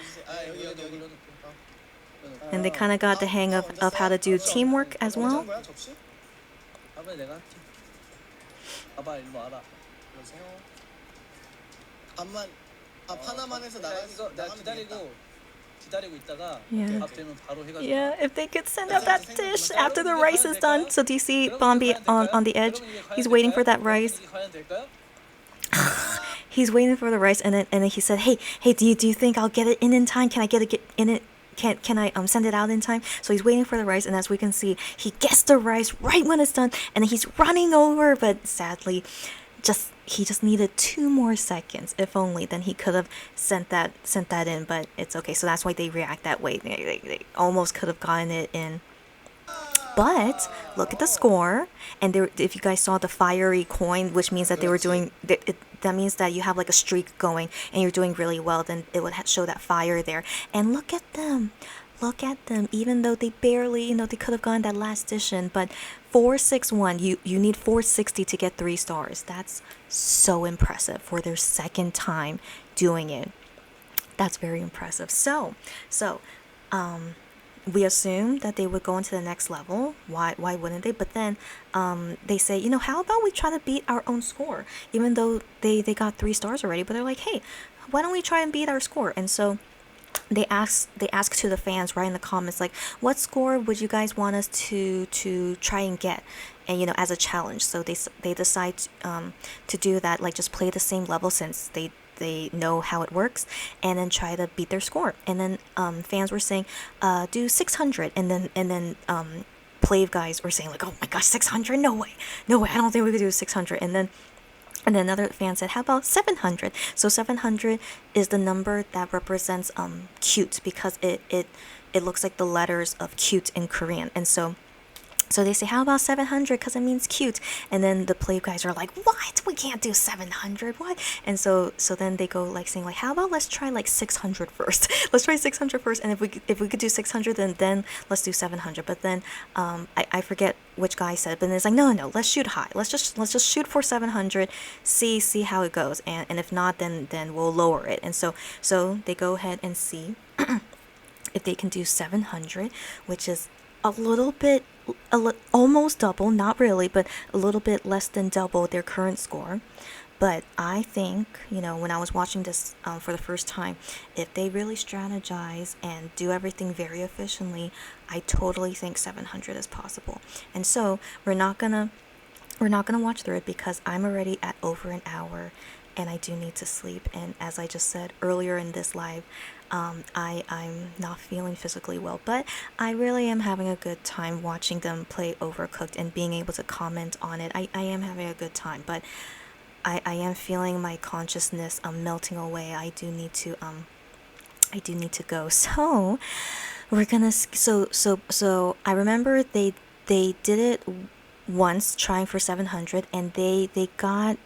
S1: And they kind of got the hang of how to do teamwork as well.
S2: 거야, 접시?
S3: 밥을 내가 할게. 봐봐, 일로 와라.
S2: 그러세요. 밥 하나만 해서
S3: 내가
S2: 나가면 되겠다.
S3: 기다리고 있다가
S1: Yeah.
S3: 밥 되면 바로 해가지고.
S1: Yeah, if they could send out that dish after the rice is done. So do you see Bombi on the edge? He's waiting for that rice.
S3: 과연 될까요?
S1: He's waiting for the rice, and then he said, "Hey, do you think I'll get it in time? Can I get in it? Can I send it out in time?" So he's waiting for the rice, and as we can see, he gets the rice right when it's done, and then he's running over, but sadly, he just needed 2 more seconds. If only, then he could have sent that in, but it's okay. So that's why they react that way. They almost could have gotten it in. But look at the score, and there, if you guys saw the fiery coin, which means that they were doing that means that you have like a streak going and you're doing really well, then it would show that fire there. And look at them. Look at them. Even though they barely, they could have gone that last dish in, but 461, you need 460 to get 3 stars. That's so impressive for their second time doing it. That's very impressive. So, we assumed that they would go into the next level. Why wouldn't they? But then they say, how about we try to beat our own score, even though they got 3 stars already. But they're like, hey, why don't we try and beat our score? And so they ask to the fans right in the comments, like, what score would you guys want us to try and get, and as a challenge. So they decide to do that, like just play the same level since they know how it works, and then try to beat their score. And then fans were saying do 600, and then PLAVE guys were saying like, oh my gosh, 600, no way, I don't think we could do 600. And then another fan said, how about 700? So 700 is the number that represents cute, because it looks like the letters of cute in Korean. And so they say, how about 700? Because it means cute. And then the PLAVE guys are like, what? We can't do 700. What? And so then they go like saying like, how about let's try like 600 first. Let's try 600 first. And if we could do 600, then let's do 700. But then I forget which guy said it, but then it's like, no, let's shoot high. Let's just shoot for 700. See how it goes. And if not, then we'll lower it. And so they go ahead and see if they can do 700, which is a little bit, almost double, not really, but a little bit less than double their current score. But I think, when I was watching this for the first time, if they really strategize and do everything very efficiently, I totally think 700 is possible. And so we're not gonna watch through it, because I'm already at over an hour and I do need to sleep. And as I just said earlier in this live, I'm not feeling physically well, but I really am having a good time watching them play Overcooked and being able to comment on it. I am having a good time, but I am feeling my consciousness melting away. I do need to go. So we're gonna so I remember they did it once trying for 700, and they got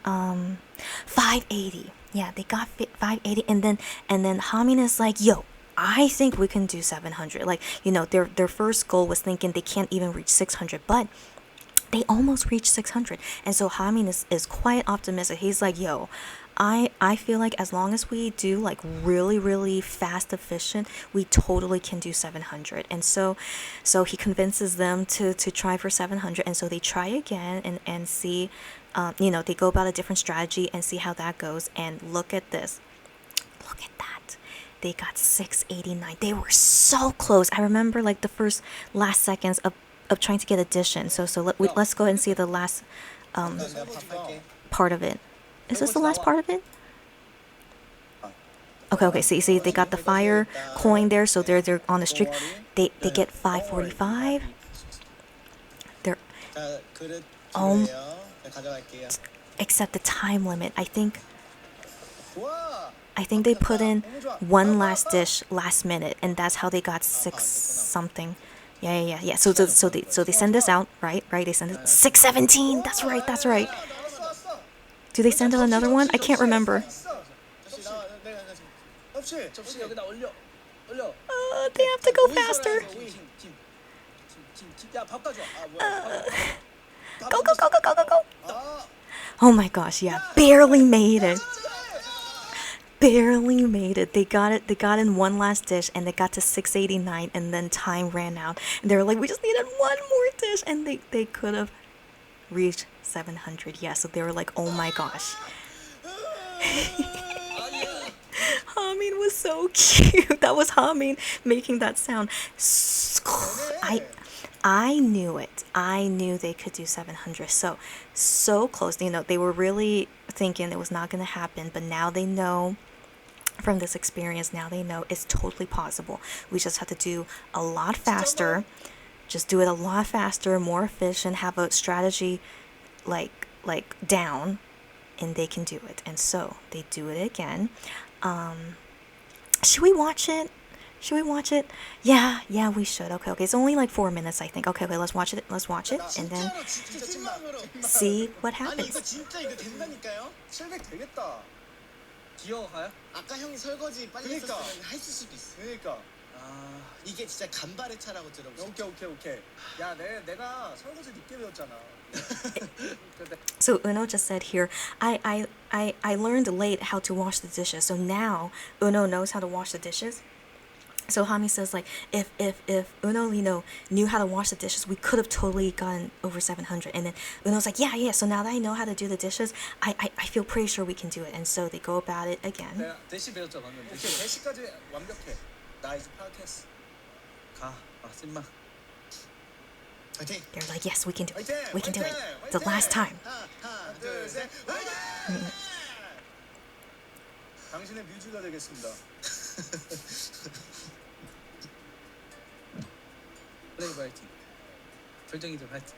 S1: 580. Yeah, they got 580, and then Hamin is like, yo, I think we can do 700. Like, their first goal was thinking they can't even reach 600, but they almost reached 600. And so Hamin is quite optimistic. He's like, yo, I feel like as long as we do like really, really fast, efficient, we totally can do 700. And so he convinces them to try for 700. And so they try again and see, they go about a different strategy and see how that goes. And look at this. Look at that. They got 689. They were so close. I remember like the last seconds of trying to get addition. So let's go ahead and see the last part of it. Is this the last part of it? Okay. See, they got the fire coin there, so they're on the streak. They get 545. They're except the time limit. I think they put in one last dish last minute, and that's how they got 6 something. Yeah. So they send this out, right? They send it 617. That's right. Do they send out another one? I can't remember. They have to go faster. Go. Oh my gosh, yeah. Barely made it. They got in one last dish, and they got to 689, and then time ran out. And they were like, we just needed one more dish, and they could have reached 700. Yeah, so they were like, oh my gosh. Hamin was so cute. That was Hamin making that sound. I knew it. I knew they could do 700. So close. They were really thinking it was not going to happen, but now they know from this experience. Now they know it's totally possible. We just have to do a lot faster. Just do it a lot faster, more efficient, have a strategy like like down and they can do it. And so they do it again. Should we watch it? Should we watch it? Yeah, we should. Okay, it's only like 4 minutes, I think. Okay, let's watch it. Let's watch it and then see what
S2: 아니 이거
S1: happens.
S2: 진짜 이거 된다니까요?
S3: 700 되겠다. 기어가요?
S2: 아까 형이 설거지 빨리
S3: 그러니까.
S2: 했었으면 했을 수도 있어.
S3: 그러니까.
S2: 이게 진짜 간발의 차라고 들어보세요.
S3: 오케이. 야, 내가 설거지 늦게 배웠잖아.
S1: So Uno just said here, I learned late how to wash the dishes. So now Uno knows how to wash the dishes. So Hami says like if Uno knew how to wash the dishes, we could have totally gotten over 700. And then Uno's like yeah. So now that I know how to do the dishes, I feel pretty sure we can do it. And so they go about it again.
S3: 내가 대시 배웠죠 방금. 오케이, 대시까지 완벽해. 나 이제 파악했어. 가, 쓴마.
S2: 화이팅!
S1: They're like yes, we can do it.
S3: 화이팅!
S1: We can do it.
S3: 화이팅!
S1: The last time.
S3: 하나, 둘, 셋. 화이팅! 당신의 뮤즈가 되겠습니다. 플레이브 화이팅. 별쟁이들 화이팅.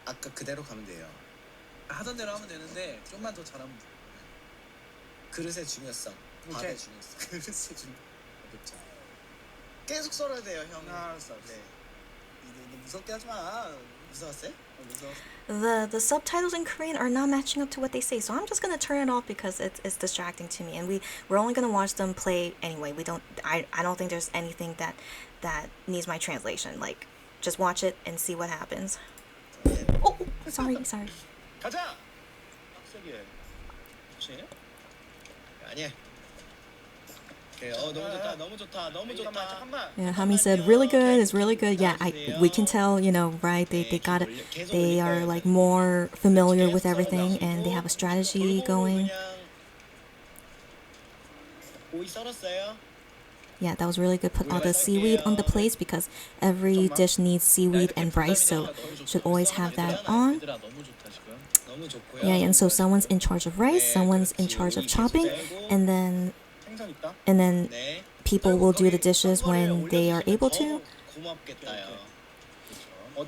S2: 아까 그대로 가면 돼요.
S3: 하던 대로 하면 되는데 좀만 더 잘하면 돼.
S2: 그릇의 중요성, 밥의 중요성. 그릇의 중요성. 그렇죠. 계속 썰어야 돼요, 형.
S3: 알았어.
S2: 네. 너 무섭게 하지 마. 무서웠어요? 무서웠어.
S1: The subtitles in Korean are not matching up to what they say, so I'm just gonna turn it off because it's distracting to me, and we're only gonna watch them play anyway. I don't think there's anything that needs my translation. Like, just watch it and see what happens. Oh, sorry.
S3: 가자. 빡세게. 그렇지?
S2: 아니야. 오케이. 너무 좋다. 잠깐만.
S1: Yeah, Hami said really good. It's really good. Yeah, we can tell. Right? They got it. They are like more familiar with everything, and they have a strategy going.
S2: 오이 썰었어요?
S1: Yeah, that was really good. Put all the seaweed on the plates because every dish needs seaweed and rice, so should always have that on.
S3: 얘들아 너무 좋다 지금.
S2: 너무 좋고요.
S1: Yeah, and so someone's in charge of rice, someone's in charge of chopping, and then
S3: 생선 있다.
S2: 네.
S1: people will do the dishes when they are able to.
S2: 고맙겠다요.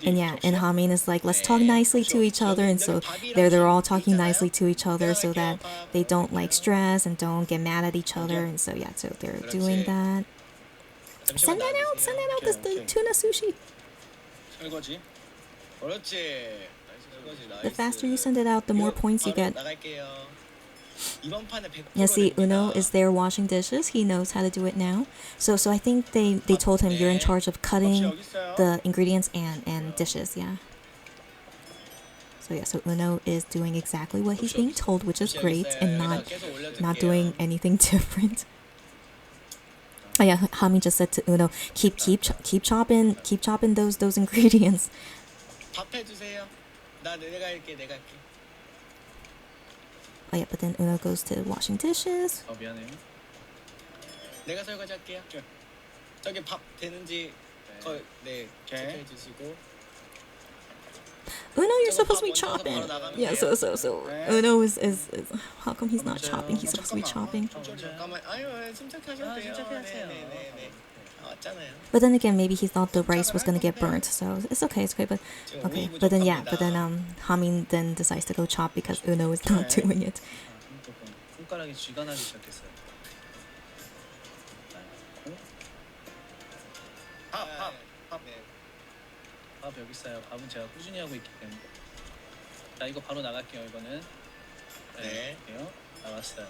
S1: And yeah, and Hamin is like, let's talk nicely to each other, and so they're all talking nicely to each other so that they don't like stress and don't get mad at each other, and so yeah, so they're doing that. Send that out, the tuna sushi.
S2: 설거지. 그렇지.
S1: The faster you send it out, the more points you get.
S2: 나갈게요. 이번 판에 100%
S1: Yeah, see, Uno
S2: 됩니다.
S1: is there washing dishes. He knows how to do it now. So I think they told him you're in charge of cutting the ingredients and dishes. Yeah. So yeah, so Uno is doing exactly what he's being told, which is great, and not doing anything different. Oh yeah, Hami just said to Uno, keep chopping those ingredients.
S2: 밥 해주세요. 내가 할게.
S1: Oh yeah, but then Uno goes to washing dishes.
S3: 미안해요.
S2: 내가 설거지 할게요. 저기 밥 되는지 네 체크해 주시고.
S1: Uno, you're supposed to be chopping. Yeah, so Uno is how come he's not chopping? He's supposed to be chopping.
S2: 잠깐만. 아유, 침착하셔도 돼요. 네. 왔잖아요.
S1: But then again, maybe he thought the rice was gonna get burnt, so it's okay. But then Hamin then decides to go chop because Uno is not doing it.
S3: 손가락이 쥐가 나기 시작했어요. 밥 여기 있어요. 밥은 제가 꾸준히 하고 있기 때문에. 자, 이거 바로 나갈게요. 이거는.
S2: 네.
S3: 할게요. 나왔어요.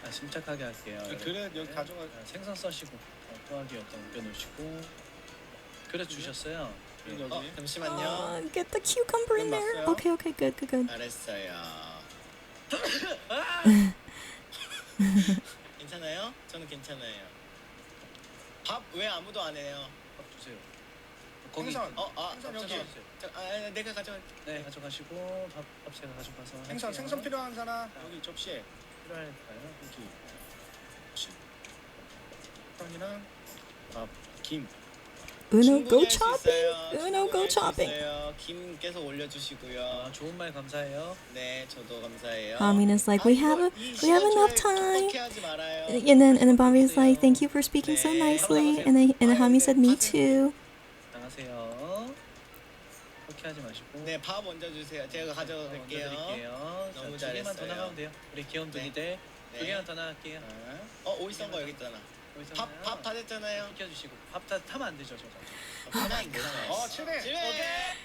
S3: 침착하게 할게요.
S2: 그릇 여기 가져가.
S3: 생선 써시고 포하기 여기다 옮겨놓으시고 그릇 주셨어요.
S2: 여기. 잠시만요.
S1: Get the cucumber in there. Okay, good.
S2: 알았어요. 괜찮아요? 저는 괜찮아요. 밥 왜 아무도 안 해요?
S3: 밥 주세요. 거기.
S2: 생선.
S3: 생선 여기.
S2: 내가 가져갈게.
S3: 네, 가져가시고 밥 제가 가져가서.
S2: 생선 필요한 사람 여기 접시에.
S3: 필요할까요? 여기.
S2: 형이랑 밥, 김.
S1: Uno go
S2: 충분히 할 수
S1: chopping.
S2: 있어요.
S1: Uno
S2: 충분히
S1: go
S2: 할 수
S1: chopping.
S2: 있어요. 김 계속 올려주시고요.
S3: 아, 좋은 말 감사해요.
S2: 네, 저도 감사해요.
S1: Hamin is like,
S2: 아,
S1: we
S2: 이거
S1: have
S2: 이
S1: enough
S2: 시간 초에
S1: time.
S2: 톡톡히 하지 말아요.
S1: And then Bobby is like, thank you for speaking so
S2: 네.
S1: nicely.
S3: 나가세요.
S1: And then Hami
S2: 네,
S1: said, me
S2: 가세요.
S1: too.
S3: 나가세요. 그렇게 하지 마시고.
S2: 네, 밥 먼저 주세요. 제가 가져갈게요.
S3: 먼저 드릴게요.
S2: 너무
S3: 자, 두 개만 더
S2: 잘했어요.
S3: 나가면 돼요. 우리 귀여운
S2: 네.
S3: 둘이들.
S2: 네.
S3: 두 개만 더 나갈게요.
S2: 오이 썬 거 여기 있잖아. 밥 다 됐잖아요.
S3: 시켜주시고 밥 다 타면 안 되죠, 저거.
S2: 하면 안 되잖아요. 칠해.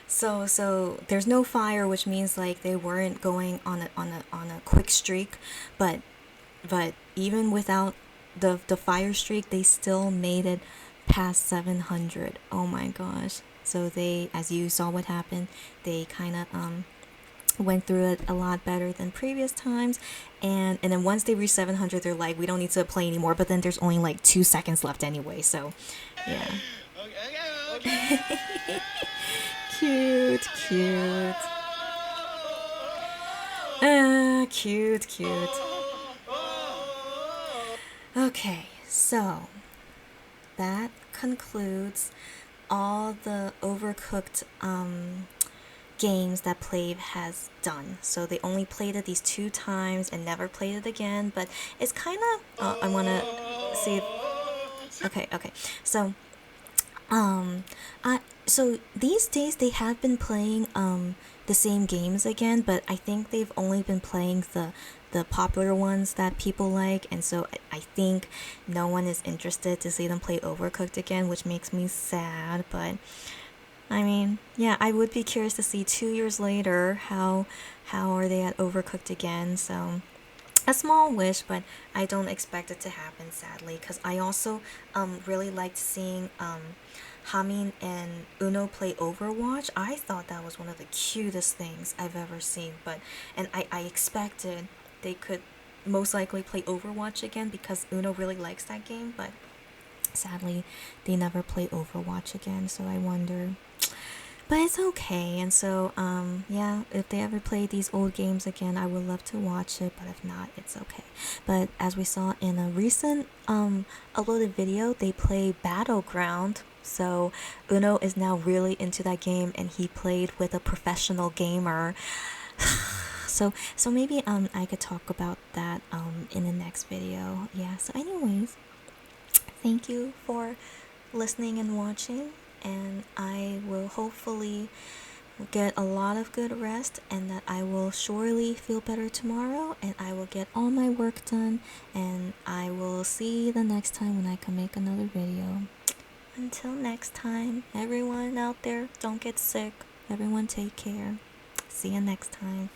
S1: So there's no fire, which means like they weren't going on a quick streak, but even without the fire streak, they still made it past 700. Oh my gosh. So they, as you saw what happened, they kind of went through it a lot better than previous times, and then once they reach 700, they're like, we don't need to play anymore, but then there's only like 2 seconds left anyway, so yeah.
S2: Okay.
S1: Cute. Cute. Okay, so that concludes all the Overcooked games that PLAVE has done. So they only played it these 2 times and never played it again, but it's kind of I want to see if, okay. So so these days they have been playing the same games again, but I think they've only been playing the popular ones that people like, and so I think no one is interested to see them play Overcooked again, which makes me sad. But I mean, yeah, I would be curious to see 2 years later how are they at Overcooked again. So a small wish, but I don't expect it to happen, sadly, because I also really liked seeing Hamin and Uno play Overwatch. I thought that was one of the cutest things I've ever seen, and I expected they could most likely play Overwatch again because Uno really likes that game, but sadly they never play Overwatch again, so I wonder. But it's okay, and so yeah, if they ever play these old games again, I would love to watch it, but if not, it's okay. But as we saw in a recent uploaded video, they play Battleground, so Uno is now really into that game, and he played with a professional gamer. So maybe I could talk about that in the next video. Yeah, so anyways, thank you for listening and watching, and I will hopefully get a lot of good rest, and that I will surely feel better tomorrow, and I will get all my work done, and I will see you the next time when I can make another video. Until next time, everyone out there, don't get sick. Everyone take care. See you next time.